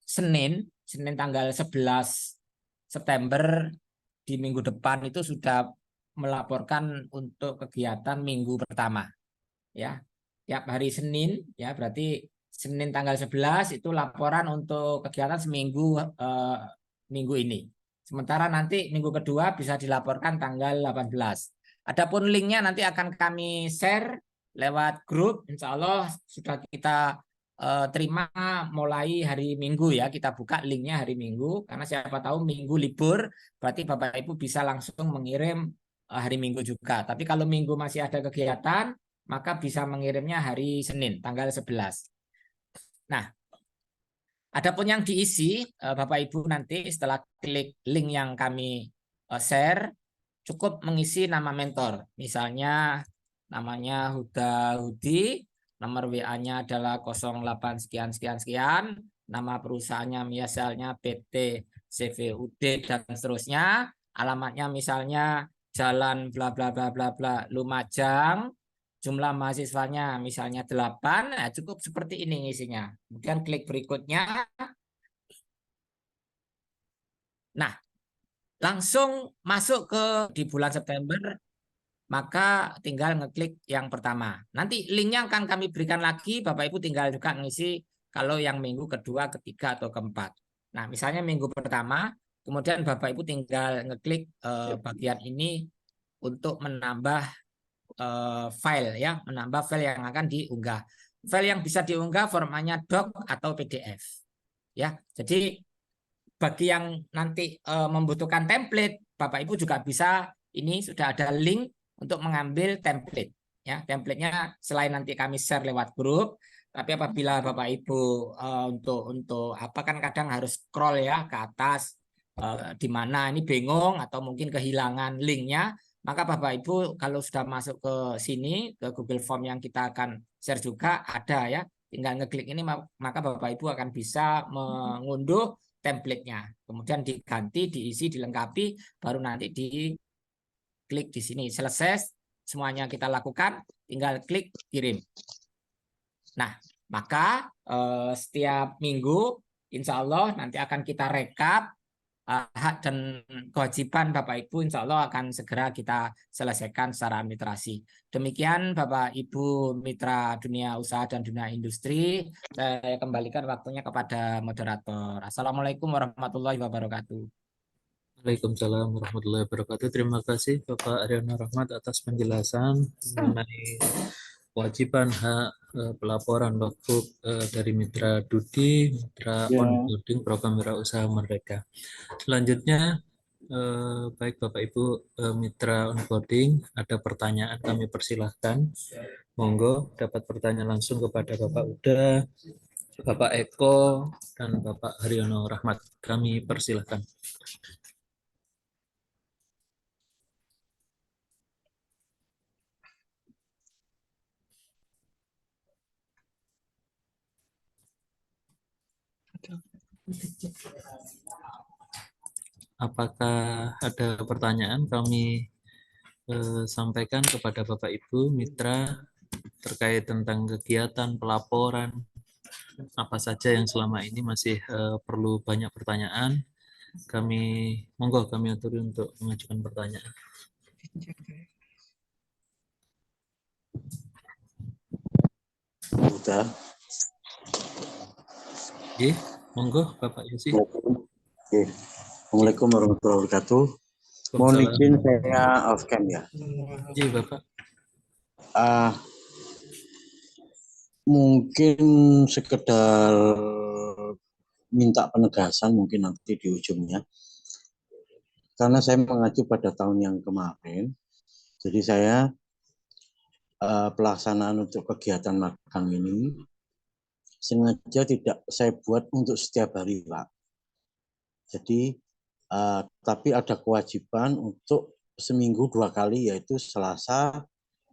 Senin tanggal 11 September di minggu depan itu sudah melaporkan untuk kegiatan minggu pertama. Ya, tiap hari Senin, ya berarti Senin tanggal 11 itu laporan untuk kegiatan seminggu minggu ini. Sementara nanti minggu kedua bisa dilaporkan tanggal 18. Adapun linknya nanti akan kami share lewat grup. Insya Allah sudah kita terima mulai hari Minggu ya. Kita buka linknya hari Minggu. Karena siapa tahu Minggu libur, berarti Bapak Ibu bisa langsung mengirim hari Minggu juga. Tapi kalau Minggu masih ada kegiatan, maka bisa mengirimnya hari Senin tanggal 11. Nah, adapun yang diisi Bapak Ibu nanti setelah klik link yang kami share, cukup mengisi nama mentor. Misalnya namanya Huda Hudi, nomor WA-nya adalah 08 sekian sekian sekian, nama perusahaannya misalnya PT CVUD dan seterusnya, alamatnya misalnya Jalan bla bla bla bla bla Lumajang, jumlah mahasiswanya misalnya 8, nah cukup seperti ini isinya. Kemudian klik berikutnya. Nah, langsung masuk ke di bulan September, maka tinggal ngeklik yang pertama. Nanti linknya akan kami berikan lagi, Bapak Ibu tinggal juga ngisi kalau yang minggu kedua, ketiga, atau keempat. Nah, misalnya minggu pertama, kemudian Bapak Ibu tinggal ngeklik bagian ini untuk menambah file ya, menambah file yang akan diunggah. File yang bisa diunggah formatnya doc atau PDF. Ya, jadi bagi yang nanti membutuhkan template, Bapak Ibu juga bisa, ini sudah ada link untuk mengambil template. Ya, templatenya selain nanti kami share lewat grup, tapi apabila Bapak Ibu untuk apa kan kadang harus scroll ya ke atas, di mana ini bingung atau mungkin kehilangan linknya, maka Bapak Ibu kalau sudah masuk ke sini ke Google Form yang kita akan share juga ada ya, tinggal ngeklik ini maka Bapak Ibu akan bisa mengunduh template-nya, kemudian diganti, diisi, dilengkapi, baru nanti diklik di sini. Selesai semuanya kita lakukan, tinggal klik kirim. Nah, maka setiap minggu insya Allah nanti akan kita rekap hak dan kewajiban Bapak Ibu, insya Allah akan segera kita selesaikan secara administrasi. Demikian Bapak Ibu mitra dunia usaha dan dunia industri, saya kembalikan waktunya kepada moderator. Assalamualaikum warahmatullahi wabarakatuh. Waalaikumsalam warahmatullahi wabarakatuh. Terima kasih Bapak Aryono Rahmat atas penjelasan mengenai kewajiban hak pelaporan logbook dari Mitra Dudi, Mitra Onboarding Program Wirausaha Merdeka. Selanjutnya, baik Bapak Ibu Mitra Onboarding, ada pertanyaan kami persilahkan. Monggo dapat bertanya langsung kepada Bapak Uda, Bapak Eko, dan Bapak Haryono Rahmat. Kami persilahkan. Apakah ada pertanyaan? Kami sampaikan kepada Bapak Ibu Mitra terkait tentang kegiatan pelaporan apa saja yang selama ini masih perlu banyak pertanyaan. Monggo kami aturi untuk mengajukan pertanyaan. Udah. Oke, monggo Bapak Yosi. Oke. Assalamualaikum warahmatullahi wabarakatuh. Mohon izin saya off cam ya. Iya Bapak. Mungkin sekedar minta penegasan mungkin nanti di ujungnya. Karena saya mengacu pada tahun yang kemarin. Jadi saya pelaksanaan untuk kegiatan magang ini sengaja tidak saya buat untuk setiap hari, Pak. Jadi, tapi ada kewajiban untuk seminggu 2 kali, yaitu Selasa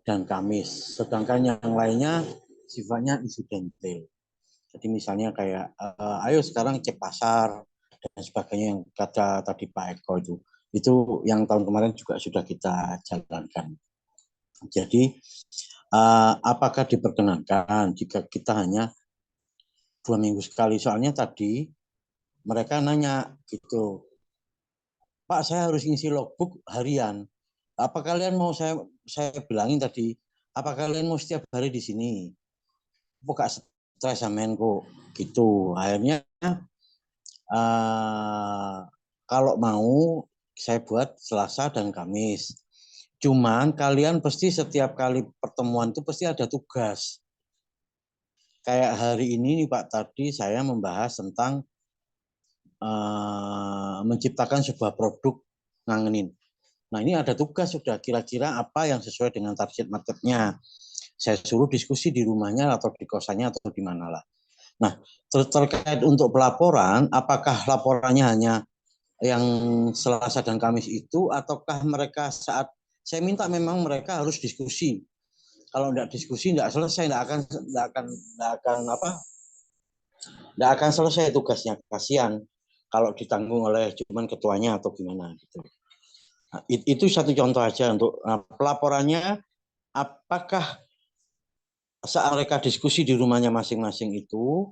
dan Kamis. Sedangkan yang lainnya sifatnya insidental. Jadi misalnya kayak, ayo sekarang cek pasar dan sebagainya yang kata tadi Pak Eko itu yang tahun kemarin juga sudah kita jalankan. Jadi apakah diperkenankan jika kita hanya 2 minggu sekali? Soalnya tadi mereka nanya gitu, Pak saya harus ngisi logbook harian. Apa kalian mau saya bilangin tadi, apa kalian mau setiap hari di sini? Kok gak stres sama Menko gitu. Akhirnya kalau mau saya buat Selasa dan Kamis. Cuman kalian pasti setiap kali pertemuan itu pasti ada tugas. Kayak hari ini nih Pak, tadi saya membahas tentang menciptakan sebuah produk ngangenin. Nah ini ada tugas sudah, kira-kira apa yang sesuai dengan target marketnya. Saya suruh diskusi di rumahnya atau di kosannya atau di mana lah. Nah terkait untuk pelaporan, apakah laporannya hanya yang Selasa dan Kamis itu, ataukah mereka saat saya minta memang mereka harus diskusi. Kalau tidak diskusi tidak selesai, tidak akan selesai tugasnya. Kasihan kalau ditanggung oleh cuman ketuanya atau gimana gitu. Nah, itu satu contoh aja untuk pelaporannya. Apakah saat mereka diskusi di rumahnya masing-masing itu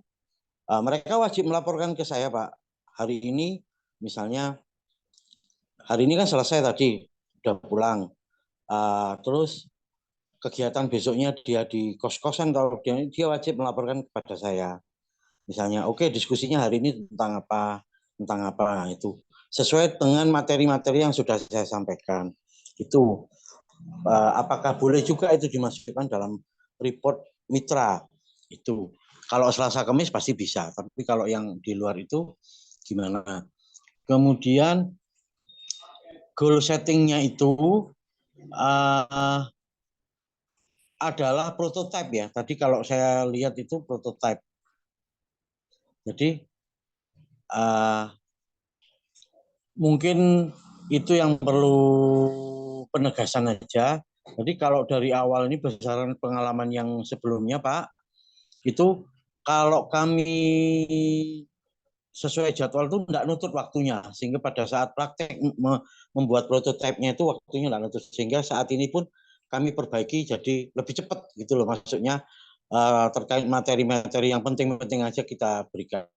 mereka wajib melaporkan ke saya, Pak. Hari ini misalnya hari ini kan selesai tadi, udah pulang. Terus kegiatan besoknya dia di kos-kosan, kalau dia wajib melaporkan kepada saya. Misalnya, oke, diskusinya hari ini tentang apa itu sesuai dengan materi-materi yang sudah saya sampaikan. Itu apakah boleh juga itu dimasukkan dalam report mitra? Itu kalau Selasa Kamis pasti bisa, tapi kalau yang di luar itu gimana? Kemudian goal settingnya itu adalah prototype ya. Tadi kalau saya lihat itu prototype. Jadi mungkin itu yang perlu penegasan aja. Jadi kalau dari awal ini berdasarkan pengalaman yang sebelumnya Pak, itu kalau kami sesuai jadwal itu tidak nutut waktunya, sehingga pada saat praktek membuat prototipenya itu waktunya tidak nutut, sehingga saat ini pun kami perbaiki jadi lebih cepat gitu loh, maksudnya terkait materi-materi yang penting-penting aja kita berikan.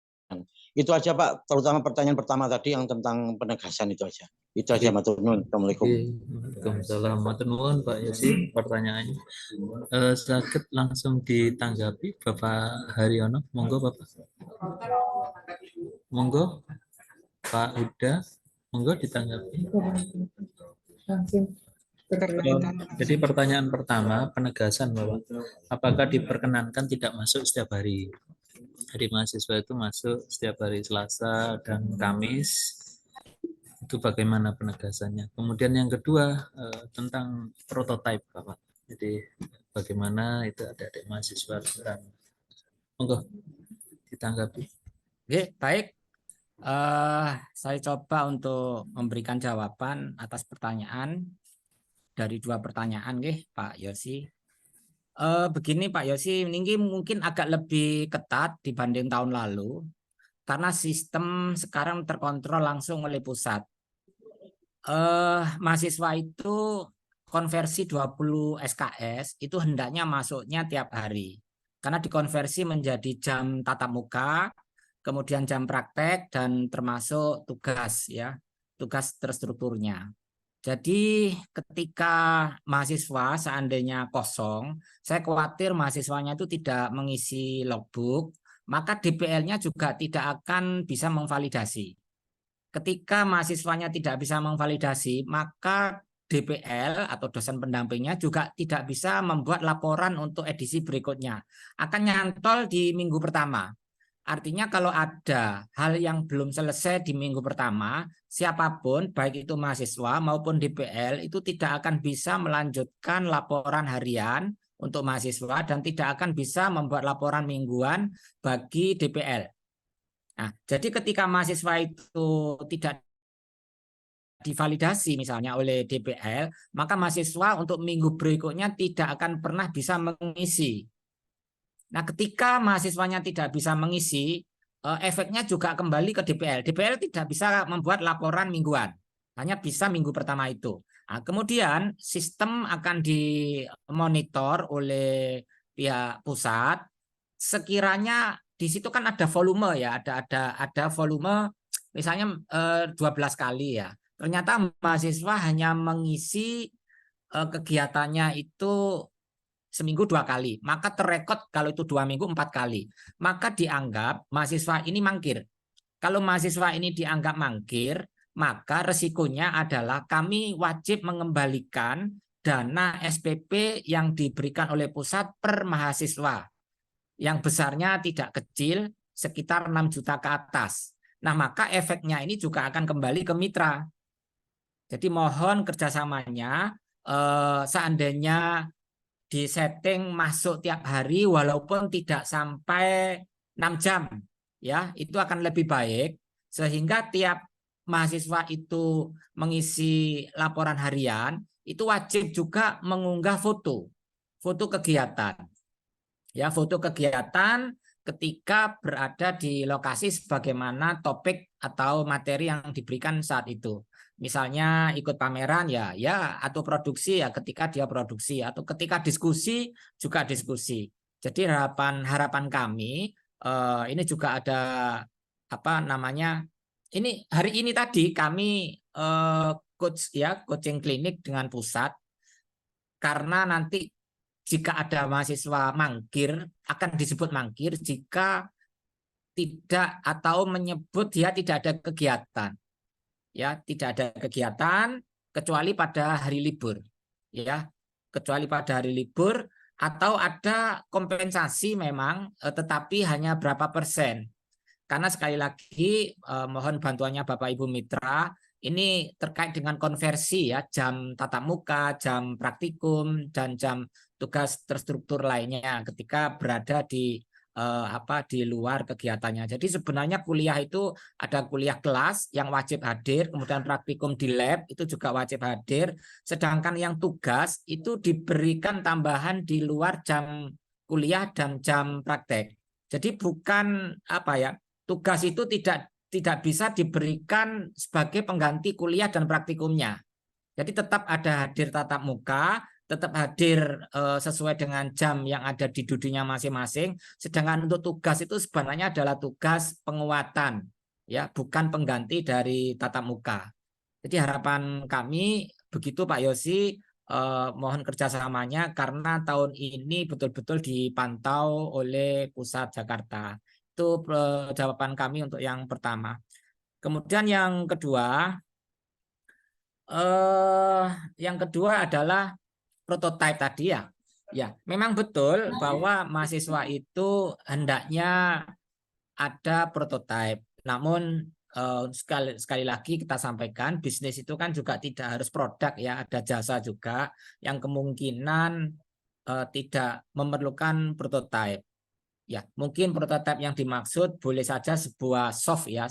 Itu aja Pak, terutama pertanyaan pertama tadi yang tentang penegasan itu aja. Itu aja, matur nuwun. Assalamualaikum. Waalaikumsalam. Matur nuwun Pak Yosi pertanyaannya. Sakit langsung ditanggapi Bapak Haryono. Monggo Bapak. Monggo Pak Huda. Monggo ditanggapi. Jadi pertanyaan pertama, penegasan Bapak. Apakah diperkenankan tidak masuk setiap hari? Jadi mahasiswa itu masuk setiap hari Selasa dan Kamis. Itu bagaimana penegasannya? Kemudian yang kedua tentang prototipe Bapak. Jadi bagaimana itu adik-adik mahasiswa kurang. Monggo ditanggapi. Oke, baik. Saya coba untuk memberikan jawaban atas pertanyaan dari 2 pertanyaan, Pak Yosi. Begini Pak Yosi, ini mungkin agak lebih ketat dibanding tahun lalu karena sistem sekarang terkontrol langsung oleh pusat. Mahasiswa itu konversi 20 SKS itu hendaknya masuknya tiap hari karena dikonversi menjadi jam tatap muka, kemudian jam praktek dan termasuk tugas ya, tugas terstrukturnya. Jadi ketika mahasiswa seandainya kosong, saya khawatir mahasiswanya itu tidak mengisi logbook, maka DPL-nya juga tidak akan bisa memvalidasi. Ketika mahasiswanya tidak bisa memvalidasi, maka DPL atau dosen pendampingnya juga tidak bisa membuat laporan untuk edisi berikutnya. Akan nyantol di minggu pertama. Artinya kalau ada hal yang belum selesai di minggu pertama, siapapun baik itu mahasiswa maupun DPL itu tidak akan bisa melanjutkan laporan harian untuk mahasiswa dan tidak akan bisa membuat laporan mingguan bagi DPL. Nah, jadi ketika mahasiswa itu tidak divalidasi misalnya oleh DPL, maka mahasiswa untuk minggu berikutnya tidak akan pernah bisa mengisi. Nah, ketika mahasiswanya tidak bisa mengisi, efeknya juga kembali ke DPL. DPL tidak bisa membuat laporan mingguan, hanya bisa minggu pertama itu. Nah, kemudian sistem akan dimonitor oleh pihak pusat. Sekiranya di situ kan ada volume ya, ada volume misalnya 12 kali ya. Ternyata mahasiswa hanya mengisi kegiatannya itu seminggu 2 kali, maka terrekod kalau itu 2 minggu 4 kali, maka dianggap mahasiswa ini mangkir. Kalau mahasiswa ini dianggap mangkir, maka resikonya adalah kami wajib mengembalikan dana SPP yang diberikan oleh pusat per mahasiswa, yang besarnya tidak kecil, sekitar 6 juta ke atas. Nah, maka efeknya ini juga akan kembali ke mitra. Jadi mohon kerjasamanya, seandainya disetting masuk tiap hari walaupun tidak sampai 6 jam ya, itu akan lebih baik sehingga tiap mahasiswa itu mengisi laporan harian itu wajib juga mengunggah foto kegiatan ya, foto kegiatan ketika berada di lokasi sebagaimana topik atau materi yang diberikan saat itu. Misalnya ikut pameran ya atau produksi ya ketika dia produksi, atau ketika diskusi juga diskusi. Jadi harapan kami ini juga ada apa namanya, ini hari ini tadi kami coaching klinik dengan pusat, karena nanti jika ada mahasiswa mangkir akan disebut mangkir jika tidak atau menyebut dia tidak ada kegiatan. Ya, tidak ada kegiatan kecuali pada hari libur, ya, kecuali pada hari libur, atau ada kompensasi memang, tetapi hanya berapa persen. Karena sekali lagi mohon bantuannya Bapak Ibu Mitra, ini terkait dengan konversi ya, jam tatap muka, jam praktikum, dan jam tugas terstruktur lainnya ketika berada di di luar kegiatannya. Jadi sebenarnya kuliah itu ada kuliah kelas yang wajib hadir, kemudian praktikum di lab itu juga wajib hadir, sedangkan yang tugas itu diberikan tambahan di luar jam kuliah dan jam praktek. Jadi bukan tugas itu tidak bisa diberikan sebagai pengganti kuliah dan praktikumnya. Jadi tetap ada hadir tatap muka, tetap hadir sesuai dengan jam yang ada di dudinya masing-masing. Sedangkan untuk tugas itu sebenarnya adalah tugas penguatan, ya, bukan pengganti dari tatap muka. Jadi harapan kami begitu Pak Yosi, mohon kerjasamanya karena tahun ini betul-betul dipantau oleh Pusat Jakarta. Itu jawaban kami untuk yang pertama. Kemudian yang kedua adalah prototipe tadi ya. Ya, memang betul bahwa mahasiswa itu hendaknya ada prototipe. Namun sekali lagi kita sampaikan, bisnis itu kan juga tidak harus produk ya, ada jasa juga yang kemungkinan tidak memerlukan prototipe. Ya, mungkin prototipe yang dimaksud boleh saja sebuah soft ya,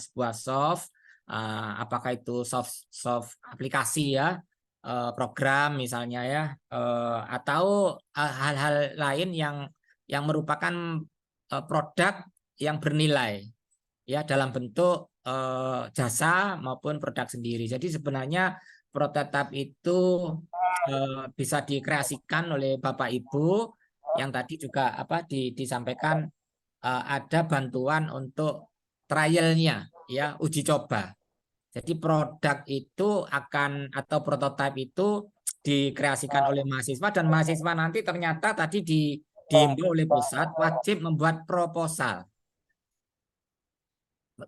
apakah itu soft aplikasi ya, program misalnya ya, atau hal-hal lain yang merupakan produk yang bernilai ya dalam bentuk jasa maupun produk sendiri. Jadi sebenarnya prototipe itu bisa dikreasikan oleh Bapak Ibu yang tadi juga disampaikan, ada bantuan untuk trialnya ya, uji coba. Jadi produk itu atau prototipe itu dikreasikan oleh mahasiswa, dan mahasiswa nanti ternyata tadi dihimbau oleh pusat wajib membuat proposal.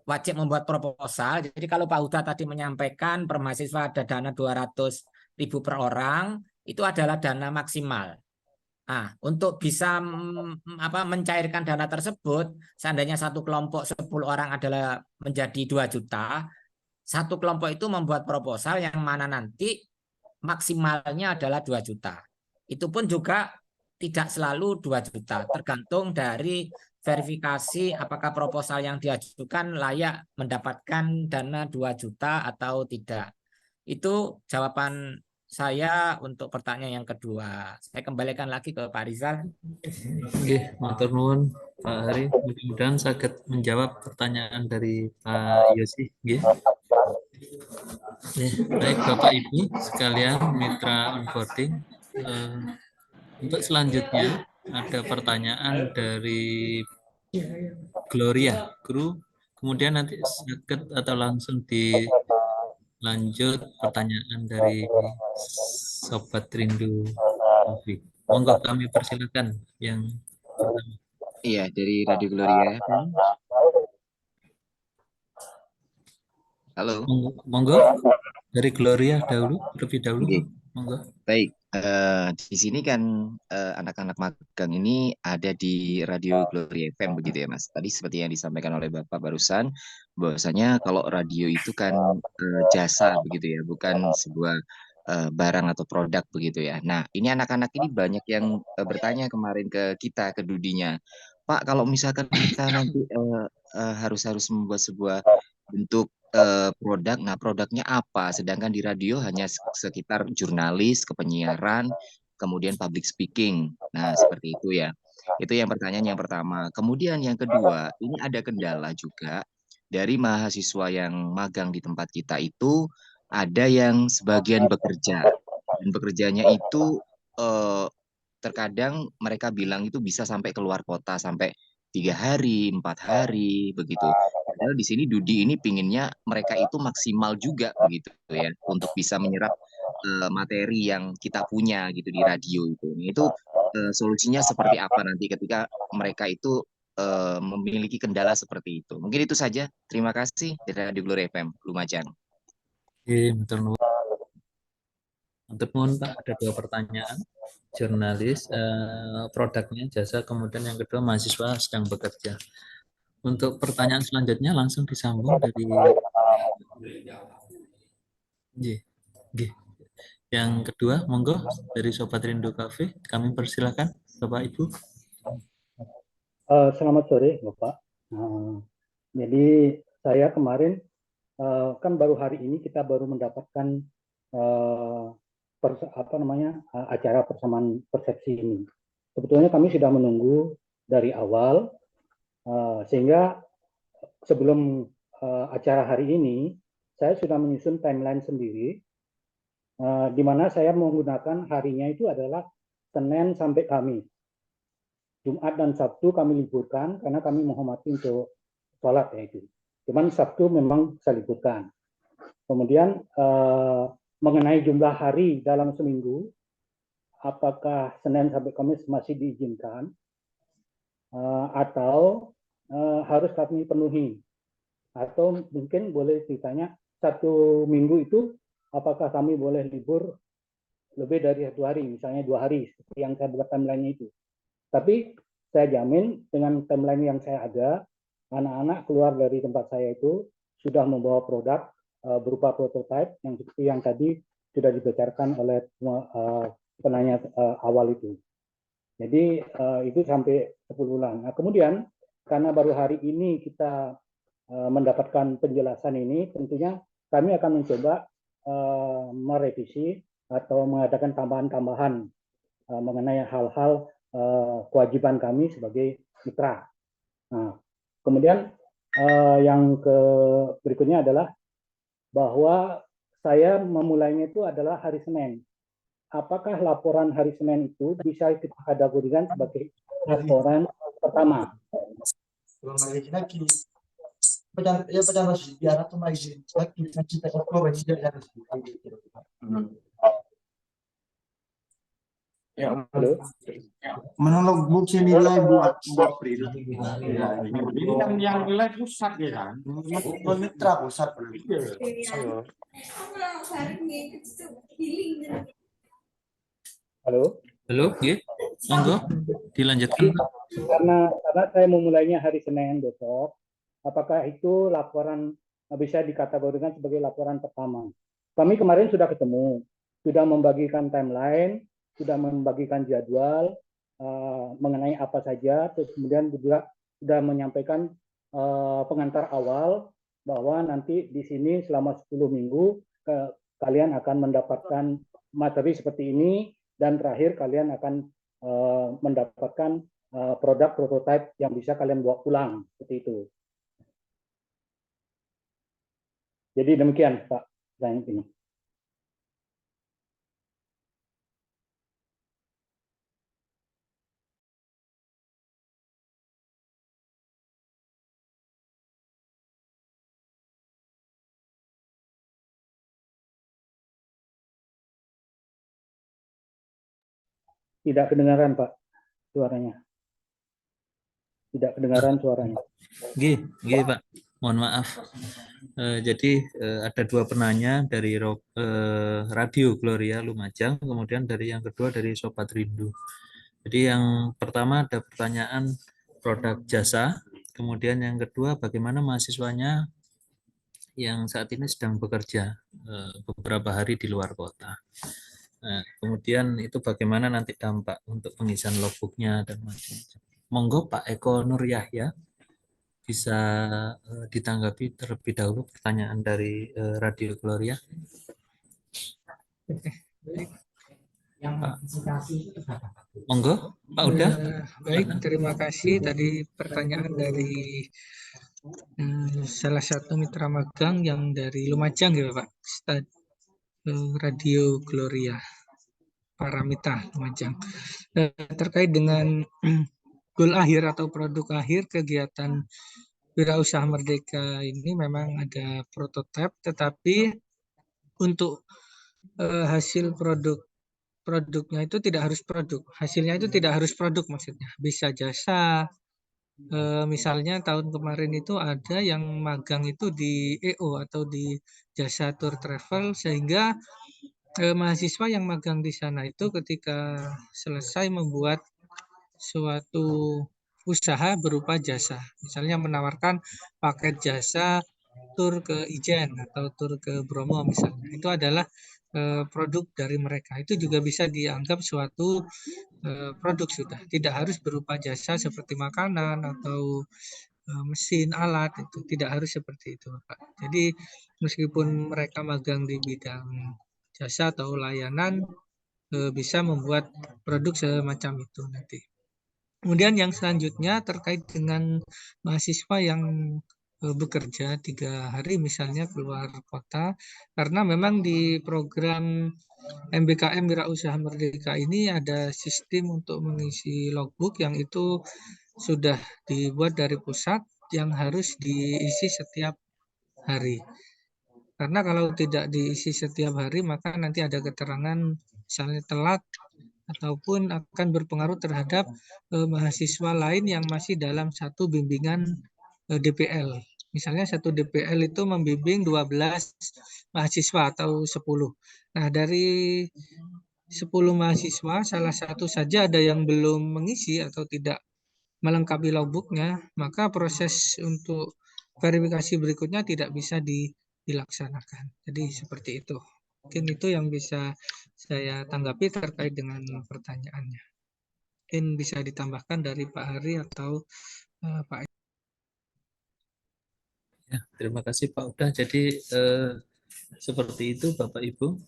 Wajib membuat proposal. Jadi kalau Pak Huda tadi menyampaikan per mahasiswa ada dana 200.000 per orang, itu adalah dana maksimal. Nah, untuk bisa mencairkan dana tersebut, seandainya satu kelompok 10 orang adalah menjadi 2 juta, satu kelompok itu membuat proposal yang mana nanti maksimalnya adalah 2 juta. Itu pun juga tidak selalu 2 juta, tergantung dari verifikasi apakah proposal yang diajukan layak mendapatkan dana 2 juta atau tidak. Itu jawaban saya untuk pertanyaan yang kedua. Saya kembalikan lagi ke Pak Rizal. Nggih, matur nuwun Pak Hari. Mudah-mudahan saged menjawab pertanyaan dari Pak Yosi. Nggih. Baik Bapak Ibu sekalian mitra onboarding. Untuk selanjutnya ada pertanyaan dari Gloria Guru. Kemudian nanti saged atau langsung dilanjut pertanyaan dari Sobat Rindu Coffee. Monggo kami persilakan yang pertama. Iya, dari Radio Gloria. Halo. Monggo dari Gloria dahulu, terlebih dahulu. Oke. Monggo. Baik, di sini kan anak-anak magang ini ada di Radio Gloria FM begitu ya Mas. Tadi seperti yang disampaikan oleh Bapak barusan, bahwasanya kalau radio itu kan jasa begitu ya, bukan sebuah barang atau produk begitu ya. Nah, ini anak-anak ini banyak yang bertanya kemarin ke kita, ke Dudinya, Pak, kalau misalkan kita nanti harus membuat sebuah bentuk produk, nah produknya apa? Sedangkan di radio hanya sekitar jurnalis, kepenyiaran, kemudian public speaking. Nah, seperti itu ya. Itu yang pertanyaan yang pertama. Kemudian yang kedua, ini ada kendala juga dari mahasiswa yang magang di tempat kita itu, ada yang sebagian bekerja. Dan bekerjanya itu terkadang mereka bilang itu bisa sampai keluar kota, sampai 3 hari, 4 hari, begitu. Padahal di sini Dudi ini pinginnya mereka itu maksimal juga begitu ya untuk bisa menyerap materi yang kita punya gitu di radio itu. Itu solusinya seperti apa nanti ketika mereka itu memiliki kendala seperti itu. Mungkin itu saja. Terima kasih dari Radio Gloria FM Lumajang. Matur nuwun Pak, ada 2 pertanyaan. Jurnalis, produknya jasa, kemudian yang kedua mahasiswa sedang bekerja. Untuk pertanyaan selanjutnya langsung disambung dari yang kedua, monggo dari Sobat Rindu Cafe, kami persilakan Bapak Ibu. Selamat sore Bapak. Jadi saya kemarin kan baru hari ini kita baru mendapatkan acara persamaan persepsi ini. Sebetulnya kami sudah menunggu dari awal, sehingga sebelum acara hari ini saya sudah menyusun timeline sendiri, di mana saya menggunakan harinya itu adalah Senin sampai Kamis. Jumat dan Sabtu kami liburkan karena kami menghormati untuk sholat ya itu. Cuman Sabtu memang saya liburkan. Kemudian mengenai jumlah hari dalam seminggu, apakah Senin sampai Kamis masih diizinkan atau harus kami penuhi? Atau mungkin boleh ditanya, 1 minggu itu apakah kami boleh libur lebih dari 1 hari, misalnya 2 hari, seperti yang saya buat timeline-nya itu. Tapi saya jamin dengan timeline yang saya ada, anak-anak keluar dari tempat saya itu sudah membawa produk berupa prototipe yang seperti yang tadi sudah dibacakan oleh penanya awal itu. Jadi itu sampai 10 bulan. Nah, kemudian karena baru hari ini kita mendapatkan penjelasan ini, tentunya kami akan mencoba merevisi atau mengadakan tambahan-tambahan mengenai hal-hal kewajiban kami sebagai mitra. Nah, kemudian yang berikutnya adalah bahwa saya memulainya itu adalah hari Senin. Apakah laporan hari Senin itu bisa kita kategorikan sebagai laporan pertama? Halo? Menolak bukti nilai buat April. Ini kan yang nilai pusat ya kan? Mitra pusat. Halo? Halo, monggo dilanjutkan. Karena saya memulainya hari Senin besok, apakah itu laporan bisa dikategorikan sebagai laporan pertama? Kami kemarin sudah ketemu, sudah membagikan timeline, sudah membagikan jadwal, mengenai apa saja, terus kemudian juga sudah menyampaikan pengantar awal bahwa nanti di sini selama 10 minggu kalian akan mendapatkan materi seperti ini, dan terakhir kalian akan mendapatkan produk prototipe yang bisa kalian bawa pulang, seperti itu. Jadi demikian Pak, saya ini. Tidak kedengaran Pak suaranya. Tidak kedengaran suaranya. Gih, Pak. Mohon maaf. Jadi ada dua penanya dari Radio Gloria Lumajang, kemudian dari yang kedua dari Sobat Rindu. Jadi yang pertama ada pertanyaan produk jasa, kemudian yang kedua bagaimana mahasiswanya yang saat ini sedang bekerja beberapa hari di luar kota. Nah, kemudian itu bagaimana nanti dampak untuk pengisian logbooknya dan macam-macam. Monggo Pak Eko Nur Yahya bisa ditanggapi terlebih dahulu pertanyaan dari Radio Gloria. Monggo Pak Uda. Baik, terima kasih. Tadi pertanyaan dari salah satu mitra magang yang dari Lumajang ya Pak, Radio Gloria Paramita Lumajang, terkait dengan goal akhir atau produk akhir kegiatan Wirausaha Merdeka ini. Memang ada prototipe, tetapi untuk hasil produknya itu tidak harus produk, hasilnya itu tidak harus produk, maksudnya bisa jasa. Misalnya tahun kemarin itu ada yang magang itu di EO atau di jasa tour travel, sehingga mahasiswa yang magang di sana itu ketika selesai membuat suatu usaha berupa jasa, misalnya menawarkan paket jasa tur ke Ijen atau tur ke Bromo misalnya, itu adalah produk dari mereka. Itu juga bisa dianggap suatu produk, sudah tidak harus berupa jasa seperti makanan atau mesin, alat, itu tidak harus seperti itu Pak. Jadi meskipun mereka magang di bidang jasa atau layanan, bisa membuat produk semacam itu nanti. Kemudian yang selanjutnya terkait dengan mahasiswa yang bekerja 3 hari misalnya keluar kota, karena memang di program MBKM Wirausaha Merdeka ini ada sistem untuk mengisi logbook yang itu sudah dibuat dari pusat, yang harus diisi setiap hari. Karena kalau tidak diisi setiap hari, maka nanti ada keterangan misalnya telat, ataupun akan berpengaruh terhadap mahasiswa lain yang masih dalam satu bimbingan DPL. Misalnya satu DPL itu membimbing 12 mahasiswa atau 10. Nah, dari 10 mahasiswa, salah satu saja ada yang belum mengisi atau tidak melengkapi logbooknya, maka proses untuk verifikasi berikutnya tidak bisa dilaksanakan. Jadi seperti itu. Mungkin itu yang bisa saya tanggapi terkait dengan pertanyaannya. Mungkin bisa ditambahkan dari Pak Hari atau Pak. Ya, terima kasih Pak Uda. Jadi seperti itu Bapak Ibu.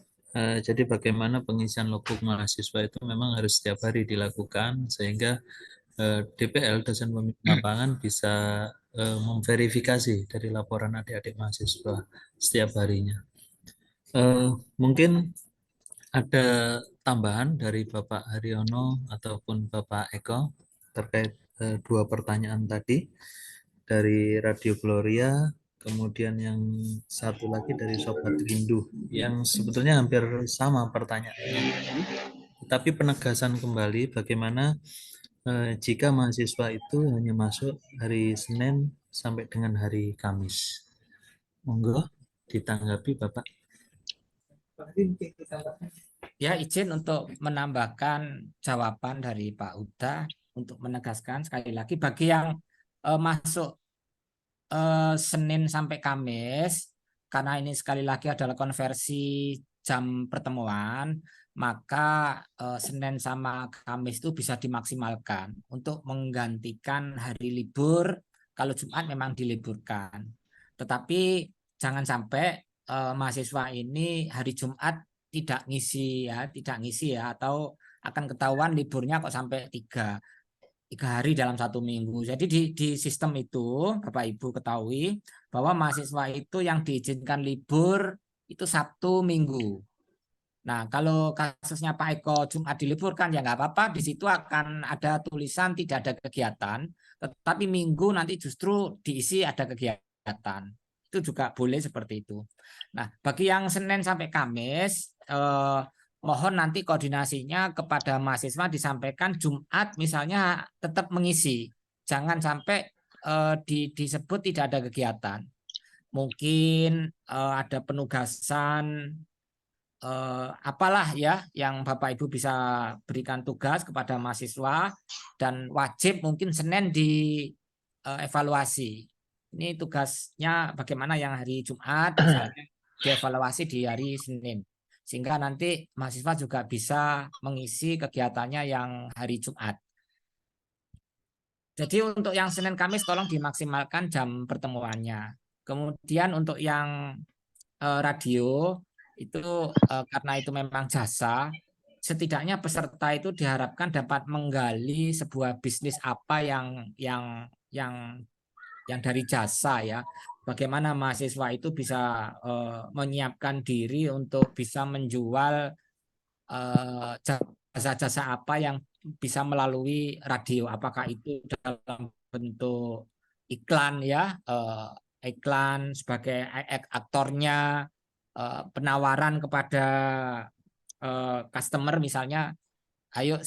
Jadi bagaimana pengisian logbook mahasiswa itu memang harus setiap hari dilakukan, sehingga DPL, dosen pembimbing lapangan, bisa memverifikasi dari laporan adik-adik mahasiswa setiap harinya. Mungkin ada tambahan dari Bapak Haryono ataupun Bapak Eko terkait dua pertanyaan tadi dari Radio Gloria, kemudian yang satu lagi dari Sobat Rindu yang sebetulnya hampir sama pertanyaannya, tapi penegasan kembali bagaimana jika mahasiswa itu hanya masuk hari Senin sampai dengan hari Kamis. Monggo ditanggapi Bapak. Ya, izin untuk menambahkan jawaban dari Pak Uda untuk menegaskan sekali lagi bagi yang masuk Senin sampai Kamis, karena ini sekali lagi adalah konversi jam pertemuan, maka Senin sama Kamis itu bisa dimaksimalkan untuk menggantikan hari libur kalau Jumat memang diliburkan. Tetapi jangan sampai mahasiswa ini hari Jumat tidak ngisi ya, atau akan ketahuan liburnya kok sampai tiga hari dalam 1 minggu. Jadi di sistem itu Bapak Ibu ketahui bahwa mahasiswa itu yang diizinkan libur itu Sabtu Minggu. Nah, kalau kasusnya Pak Eko Jumat diliburkan ya nggak apa-apa, di situ akan ada tulisan tidak ada kegiatan, tetapi Minggu nanti justru diisi ada kegiatan. Itu juga boleh seperti itu. Nah, bagi yang Senin sampai Kamis, mohon nanti koordinasinya kepada mahasiswa disampaikan Jumat misalnya tetap mengisi. Jangan sampai disebut tidak ada kegiatan. Mungkin ada penugasan apalah ya yang Bapak Ibu bisa berikan tugas kepada mahasiswa, dan wajib mungkin Senin dievaluasi. Ini tugasnya bagaimana yang hari Jumat misalnya dievaluasi di hari Senin, sehingga nanti mahasiswa juga bisa mengisi kegiatannya yang hari Jumat. Jadi untuk yang Senin Kamis tolong dimaksimalkan jam pertemuannya. Kemudian untuk yang radio itu karena itu memang jasa, setidaknya peserta itu diharapkan dapat menggali sebuah bisnis apa yang dari jasa ya. Bagaimana mahasiswa itu bisa menyiapkan diri untuk bisa menjual jasa-jasa apa yang bisa melalui radio, apakah itu dalam bentuk iklan ya, iklan sebagai aktornya, penawaran kepada customer misalnya, ayo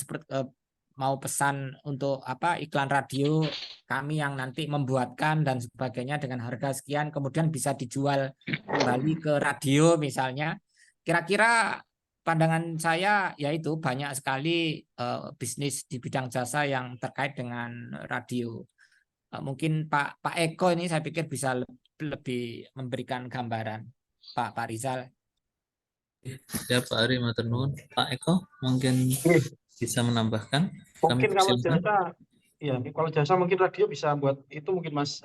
mau pesan untuk iklan radio kami yang nanti membuatkan dan sebagainya dengan harga sekian, kemudian bisa dijual kembali ke radio misalnya. Kira-kira pandangan saya yaitu banyak sekali bisnis di bidang jasa yang terkait dengan radio. Mungkin Pak Eko ini saya pikir bisa lebih memberikan gambaran. Pak Rizal. Ya Pak Ari, matur nuwun. Pak Eko mungkin bisa menambahkan. Mungkin kalau jasa, ya kalau jasa mungkin radio bisa buat itu mungkin Mas,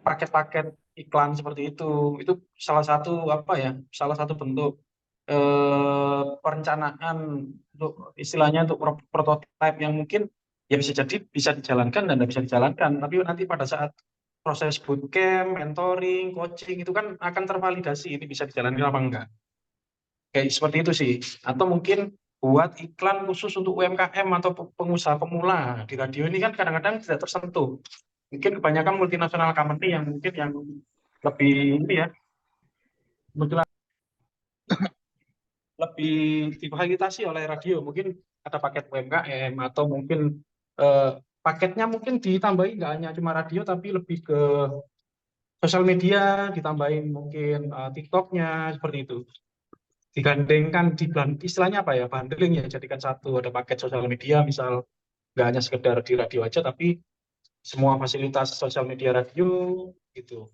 paket-paket iklan seperti itu salah satu salah satu bentuk perencanaan untuk istilahnya untuk prototipe yang mungkin ya bisa jadi bisa dijalankan dan tidak bisa dijalankan, tapi nanti pada saat proses bootcamp, mentoring, coaching itu kan akan tervalidasi ini bisa dijalankan apa enggak. Kayak seperti itu sih. Atau mungkin buat iklan khusus untuk UMKM atau pengusaha pemula di radio ini kan kadang-kadang tidak tersentuh. Mungkin kebanyakan multinasional company yang mungkin yang lebih ini ya, lebih difasilitasi oleh radio. Mungkin ada paket UMKM atau mungkin paketnya mungkin ditambahin nggak hanya cuma radio tapi lebih ke sosial media, ditambahin mungkin TikToknya seperti itu. Digandengkan istilahnya apa ya, bundling ya, jadikan satu, ada paket sosial media misal, nggak hanya sekedar di radio aja tapi semua fasilitas sosial media radio gitu.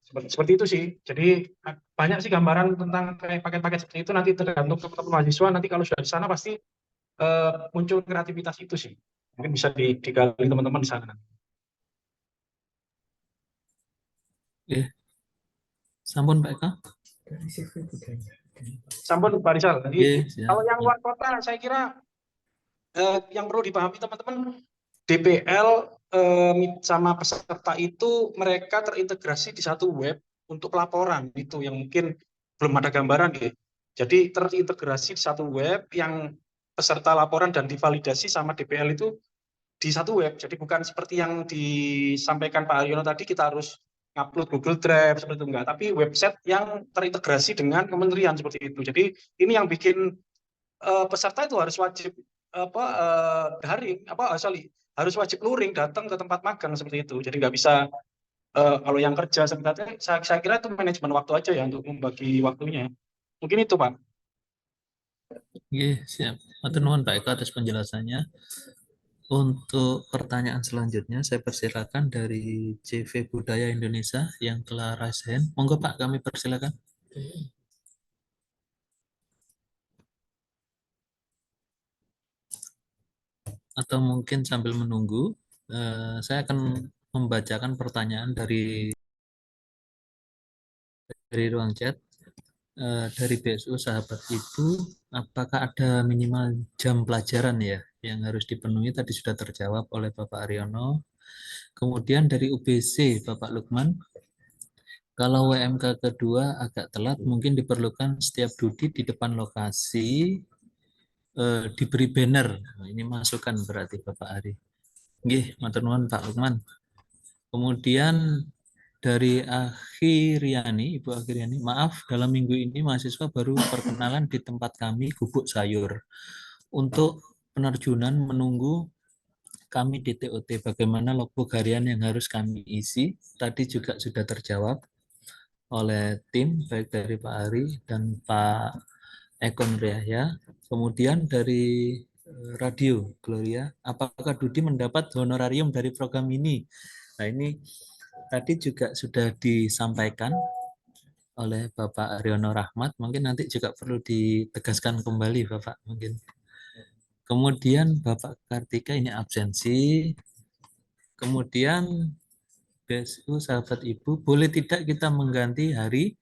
Seperti itu sih. Jadi banyak sih gambaran tentang kayak paket-paket seperti itu, nanti tergantung teman-teman mahasiswa, nanti kalau sudah di sana pasti muncul kreativitas itu sih. Mungkin bisa digali teman-teman di sana. Sampun Pak Eko. Sampun Pak Rizal. Jadi kalau yang luar kota saya kira yang perlu dipahami teman-teman, DPL sama peserta itu mereka terintegrasi di satu web untuk pelaporan itu yang mungkin belum ada gambaran ya. Jadi terintegrasi di satu web yang peserta laporan dan divalidasi sama DPL itu di satu web. Jadi bukan seperti yang disampaikan Pak Haryono tadi kita harus upload Google Drive seperti itu, enggak, tapi website yang terintegrasi dengan kementerian seperti itu. Jadi ini yang bikin peserta itu harus wajib harus wajib luring datang ke tempat magang seperti itu. Jadi nggak bisa kalau yang kerja sebenarnya saya kira itu manajemen waktu aja ya untuk membagi waktunya. Mungkin itu Pak. Siap. Matur nuwun Pak Eko atas penjelasannya. Untuk pertanyaan selanjutnya saya persilakan dari CV Budaya Indonesia yang telah raise hand. Monggo Pak, kami persilakan. atau mungkin sambil menunggu, saya akan membacakan pertanyaan dari ruang chat. Dari BSU Sahabat Ibu, apakah ada minimal jam pelajaran ya yang harus dipenuhi? Tadi sudah terjawab oleh Bapak Aryono. Kemudian dari UBC Bapak Lukman, kalau WMK kedua agak telat, mungkin diperlukan setiap dudi di depan lokasi diberi banner. Nah, ini masukan berarti Bapak Ari. Nggih, matur nuwun Pak Lukman. Kemudian dari Akhiriani, Ibu Akhiriani, maaf dalam minggu ini mahasiswa baru perkenalan di tempat kami Gubuk Sayur. Untuk penerjunan menunggu kami di TOT, bagaimana logbook harian yang harus kami isi, tadi juga sudah terjawab oleh tim, baik dari Pak Ari dan Pak Ekon Riyahya. Kemudian dari Radio Gloria, apakah Dudi mendapat honorarium dari program ini? Nah ini tadi juga sudah disampaikan oleh Bapak Aryono Rahmat, mungkin nanti juga perlu ditegaskan kembali Bapak mungkin. Kemudian Bapak Kartika ini absensi. Kemudian BSU Sahabat Ibu, boleh tidak kita mengganti hari,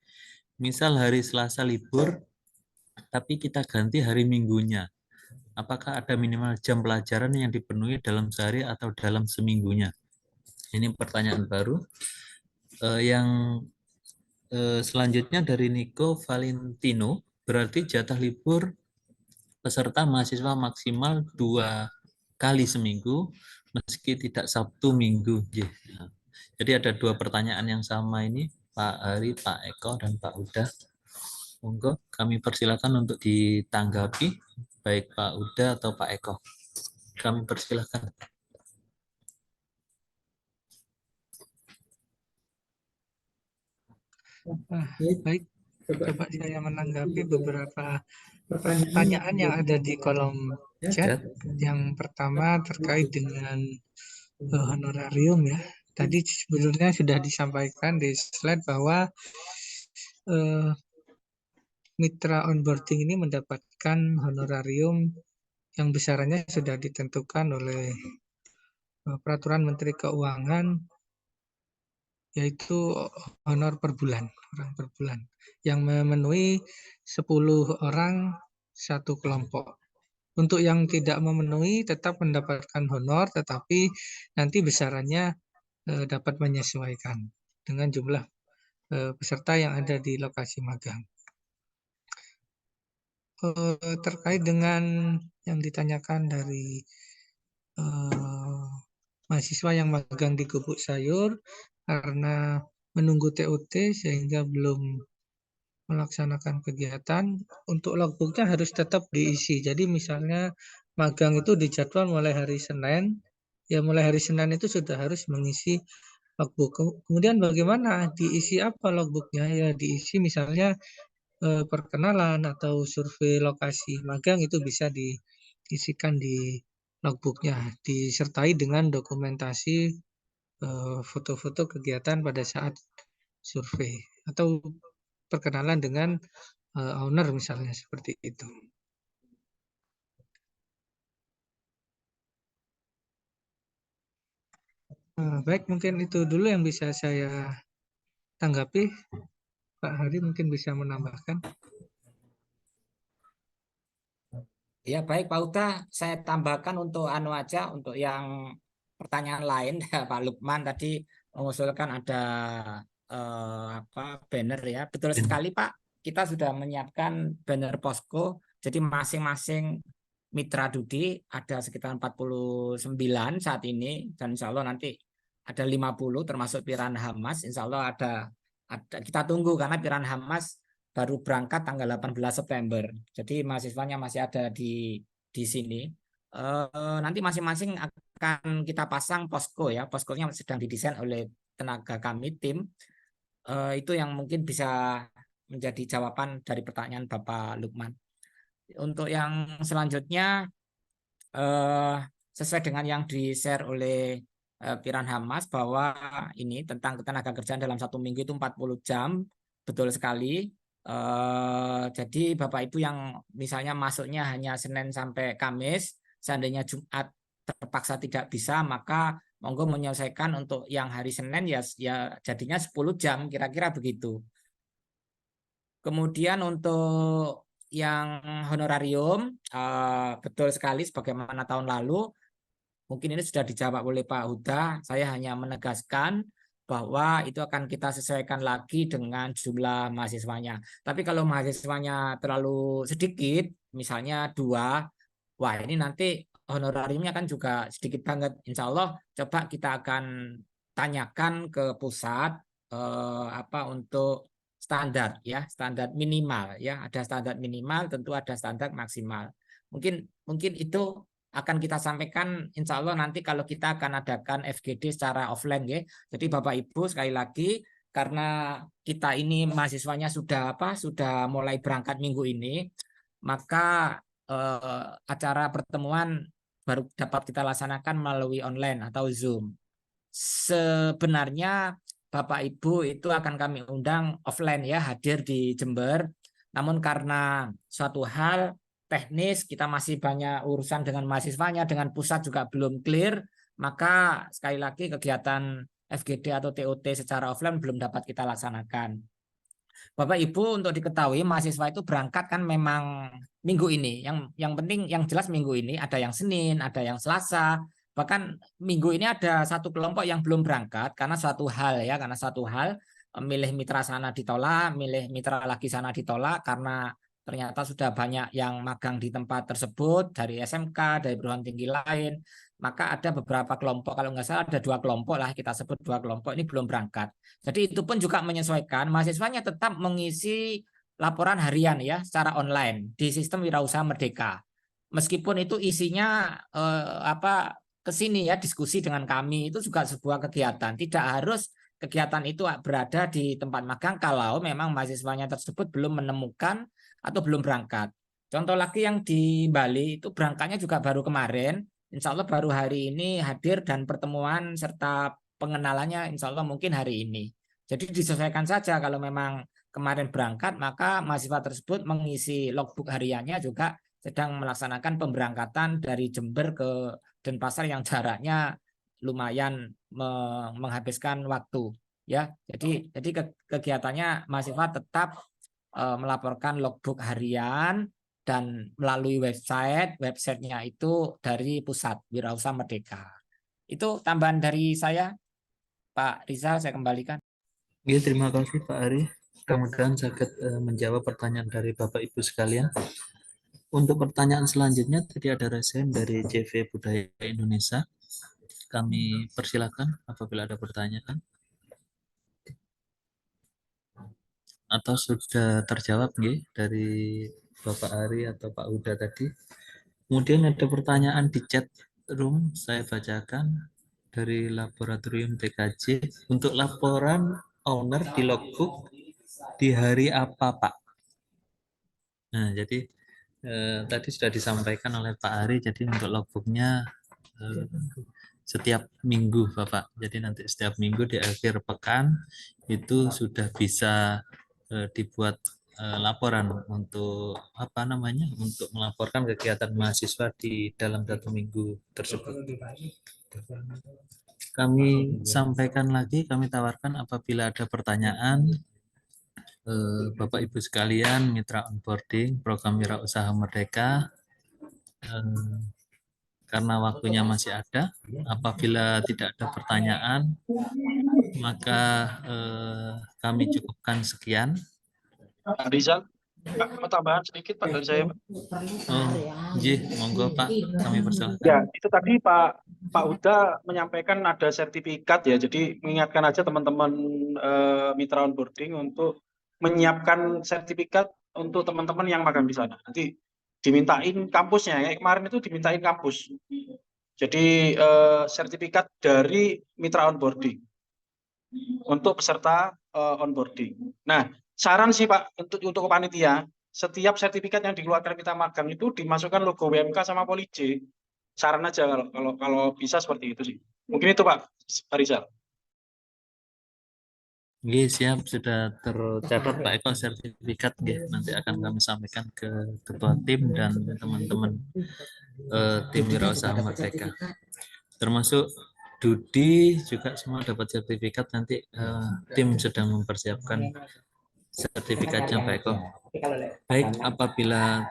misal hari Selasa libur, tapi kita ganti hari Minggunya. Apakah ada minimal jam pelajaran yang dipenuhi dalam sehari atau dalam seminggunya? Ini pertanyaan baru. Yang selanjutnya dari Nico Valentino, berarti jatah libur peserta mahasiswa maksimal 2 kali seminggu, meski tidak Sabtu Minggu. Jadi ada 2 pertanyaan yang sama ini, Pak Hari, Pak Eko, dan Pak Uda. Monggo kami persilakan untuk ditanggapi, baik Pak Uda atau Pak Eko. Kami persilakan. Baik, coba saya menanggapi beberapa pertanyaan yang ada di kolom chat. Yang pertama terkait dengan honorarium ya. Tadi sebenarnya sudah disampaikan di slide bahwa mitra onboarding ini mendapatkan honorarium yang besarannya sudah ditentukan oleh Peraturan Menteri Keuangan, yaitu honor per bulan, orang per bulan, yang memenuhi 10 orang satu kelompok. Untuk yang tidak memenuhi tetap mendapatkan honor, tetapi nanti besarannya dapat menyesuaikan dengan jumlah peserta yang ada di lokasi magang. Terkait dengan yang ditanyakan dari mahasiswa yang magang di Gubuk Sayur, karena menunggu TOT sehingga belum melaksanakan kegiatan, untuk logbooknya harus tetap diisi. Jadi misalnya magang itu dijadwal mulai hari Senin, ya mulai hari Senin itu sudah harus mengisi logbook. Kemudian bagaimana diisi apa logbooknya? Ya diisi misalnya perkenalan atau survei lokasi magang, itu bisa diisikan di logbooknya, disertai dengan dokumentasi foto-foto kegiatan pada saat survei atau perkenalan dengan owner misalnya, seperti itu. Baik, mungkin itu dulu yang bisa saya tanggapi. Pak Hari mungkin bisa menambahkan. Ya baik Pak Uda, saya tambahkan untuk aja untuk yang pertanyaan lain. Pak Lukman tadi mengusulkan ada banner ya. Betul sekali Pak, kita sudah menyiapkan banner posko. Jadi masing-masing mitra Dudi ada sekitar 49 saat ini, dan insya Allah nanti ada 50 termasuk Piran Hamas. Insya Allah ada kita tunggu karena Piran Hamas baru berangkat tanggal 18 September. Jadi mahasiswanya masih ada di sini. Nanti masing-masing akan kita pasang posko ya. Poskonya sedang didesain oleh tenaga kami, tim. Itu yang mungkin bisa menjadi jawaban dari pertanyaan Bapak Lukman. Untuk yang selanjutnya, sesuai dengan yang di-share oleh Piran Hamas bahwa ini tentang ketenaga kerjaan dalam 1 minggu itu 40 jam. Betul sekali. Jadi Bapak Ibu yang misalnya masuknya hanya Senin sampai Kamis, seandainya Jumat terpaksa tidak bisa, maka monggo menyelesaikan untuk yang hari Senin ya jadinya 10 jam kira-kira begitu. Kemudian untuk yang honorarium betul sekali sebagaimana tahun lalu, mungkin ini sudah dijawab oleh Pak Huda. Saya hanya menegaskan bahwa itu akan kita sesuaikan lagi dengan jumlah mahasiswanya. Tapi kalau mahasiswanya terlalu sedikit, misalnya 2, wah ini nanti honorariumnya kan juga sedikit banget. Insya Allah coba kita akan tanyakan ke pusat untuk standar ya, standar minimal ya, ada standar minimal, tentu ada standar maksimal. Mungkin itu akan kita sampaikan insya Allah nanti kalau kita akan adakan FGD secara offline ya. Jadi Bapak Ibu sekali lagi karena kita ini mahasiswanya sudah mulai berangkat minggu ini, maka acara pertemuan baru dapat kita laksanakan melalui online atau Zoom. Sebenarnya Bapak Ibu itu akan kami undang offline ya, hadir di Jember. Namun karena suatu hal teknis kita masih banyak urusan dengan mahasiswanya, dengan pusat juga belum clear, maka sekali lagi kegiatan FGD atau TOT secara offline belum dapat kita laksanakan. Bapak Ibu untuk diketahui mahasiswa itu berangkat kan memang minggu ini. Yang penting yang jelas minggu ini ada yang Senin, ada yang Selasa. Bahkan minggu ini ada satu kelompok yang belum berangkat karena suatu hal ya, milih mitra sana ditolak, milih mitra lagi sana ditolak karena ternyata sudah banyak yang magang di tempat tersebut dari SMK, dari perguruan tinggi lain. Maka ada beberapa kelompok, kalau nggak salah ada 2 kelompok lah, kita sebut 2 kelompok ini belum berangkat. Jadi itu pun juga menyesuaikan, mahasiswanya tetap mengisi laporan harian ya secara online di sistem Wirausaha Merdeka. Meskipun itu isinya ke sini ya, diskusi dengan kami, itu juga sebuah kegiatan. Tidak harus kegiatan itu berada di tempat magang kalau memang mahasiswanya tersebut belum menemukan atau belum berangkat. Contoh lagi yang di Bali itu berangkatnya juga baru kemarin, insya Allah baru hari ini hadir dan pertemuan serta pengenalannya insya Allah mungkin hari ini. Jadi disesuaikan saja kalau memang kemarin berangkat, maka mahasiswa tersebut mengisi logbook hariannya juga sedang melaksanakan pemberangkatan dari Jember ke Denpasar yang jaraknya lumayan menghabiskan waktu ya. Jadi kegiatannya mahasiswa tetap melaporkan logbook harian dan melalui websitenya itu dari Pusat Wirausaha Merdeka. Itu tambahan dari saya, Pak Rizal, saya kembalikan. Ya, terima kasih Pak Ari. Mudah-mudahan saya menjawab pertanyaan dari Bapak Ibu sekalian. Untuk pertanyaan selanjutnya tadi ada resen dari CV Budaya Indonesia. Kami persilakan apabila ada pertanyaan. Atau sudah terjawab nggih dari Bapak Ari atau Pak Huda tadi. Kemudian ada pertanyaan di chat room, saya bacakan dari Laboratorium TKJ. Untuk laporan owner di logbook di hari apa Pak? Nah, jadi tadi sudah disampaikan oleh Pak Ari, jadi untuk logbooknya setiap minggu Bapak. Jadi nanti setiap minggu di akhir pekan itu sudah bisa dibuat laporan untuk untuk melaporkan kegiatan mahasiswa di dalam 1 minggu tersebut. Kami sampaikan lagi, kami tawarkan apabila ada pertanyaan Bapak Ibu sekalian, mitra onboarding program Wirausaha Merdeka, karena waktunya masih ada, apabila tidak ada pertanyaan maka kami cukupkan sekian. Pak Rizal, Pak, mau tambahan sedikit Pak dari saya, Pak. Oh, monggo Pak, kami persilakan. Ya, itu tadi Pak Huda menyampaikan ada sertifikat ya, jadi mengingatkan aja teman-teman mitra onboarding untuk menyiapkan sertifikat untuk teman-teman yang magang di sana. Nanti dimintain kampusnya ya, kemarin itu dimintain kampus. Jadi sertifikat dari mitra onboarding untuk peserta onboarding. Nah, saran sih Pak untuk panitia, setiap sertifikat yang dikeluarkan mitra magang itu dimasukkan logo WMK sama Polij. Saran aja kalau bisa seperti itu sih. Mungkin itu Pak Rizal. Oke, siap, sudah tercatat Pak Eko sertifikat, nanti akan kami sampaikan ke ketua tim dan teman-teman tim Wirausaha Merdeka. Termasuk Dudi juga semua dapat sertifikat, nanti tim sedang mempersiapkan sertifikatnya Pak Eko. Baik, apabila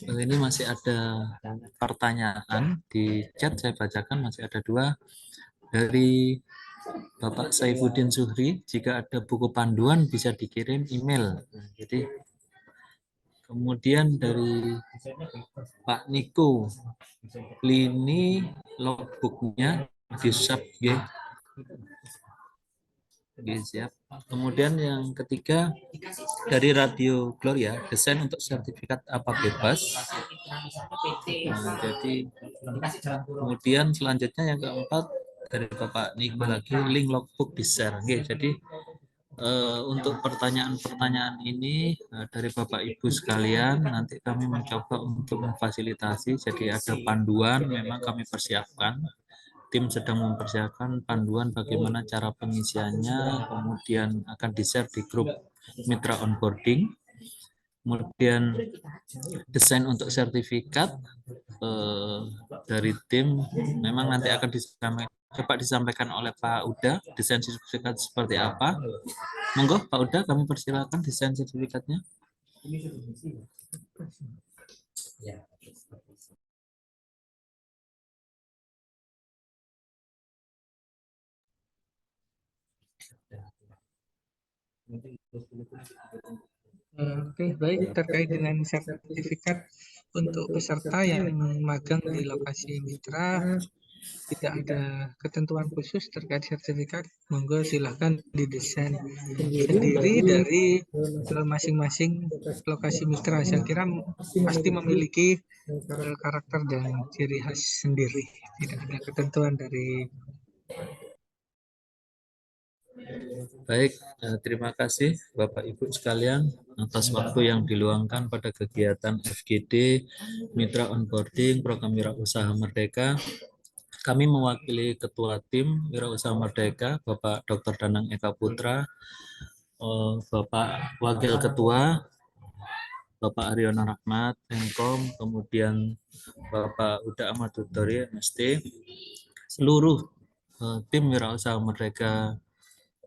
ini masih ada pertanyaan di chat, saya bacakan. Masih ada 2 dari Bapak Saifuddin Zuhri. Jika ada buku panduan bisa dikirim email. Jadi kemudian dari Pak Niko, lini logbooknya di sub G. Oke, siap. Kemudian yang ketiga dari Radio Gloria, desain untuk sertifikat apa bebas. Nah, jadi kemudian selanjutnya yang keempat dari Bapak Niko lagi, link logbook di share. Oke, jadi untuk pertanyaan-pertanyaan ini dari Bapak Ibu sekalian, nanti kami mencoba untuk memfasilitasi. Jadi ada panduan, memang kami persiapkan. Tim sedang mempersiapkan panduan bagaimana cara pengisiannya, kemudian akan di-share di grup mitra onboarding. Kemudian desain untuk sertifikat dari tim memang nanti akan disampaikan oleh Pak Uda, desain sertifikat seperti apa. Monggo Pak Uda, kami persilakan desain sertifikatnya. Oke, baik. Terkait dengan sertifikat untuk peserta yang magang di lokasi mitra, tidak ada ketentuan khusus terkait sertifikat. Monggo silahkan didesain sendiri dari masing-masing lokasi mitra. Saya kira pasti memiliki karakter dan ciri khas sendiri. Tidak ada ketentuan dari. Baik, terima kasih Bapak Ibu sekalian atas waktu yang diluangkan pada kegiatan FGD Mitra Onboarding Program Wirausaha Merdeka. Kami mewakili Ketua Tim Wirausaha Merdeka, Bapak Dr. Danang Eka Putra, Bapak Wakil Ketua, Bapak Aryono Rahmat, Menkom, kemudian Bapak Uda Ahmad Tutori, MST, seluruh tim Wirausaha Merdeka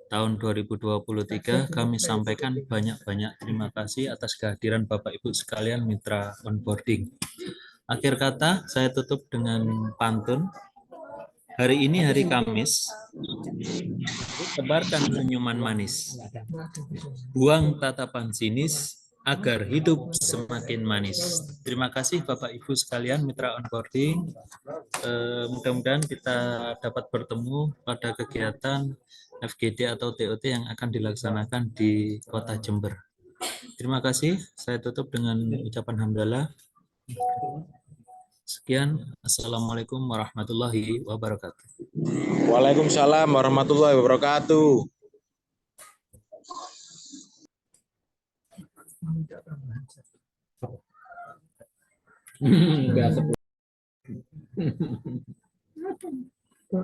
tahun 2023, kami sampaikan banyak-banyak terima kasih atas kehadiran Bapak Ibu sekalian mitra onboarding. Akhir kata, saya tutup dengan pantun. Hari ini hari Kamis, tebarkan senyuman manis, buang tatapan sinis, agar hidup semakin manis. Terima kasih Bapak Ibu sekalian mitra onboarding. Mudah-mudahan kita dapat bertemu pada kegiatan FGD atau TOT yang akan dilaksanakan di Kota Jember. Terima kasih. Saya tutup dengan ucapan hamdalah. Sekian. Assalamualaikum warahmatullahi wabarakatuh. Waalaikumsalam warahmatullahi wabarakatuh. Enggak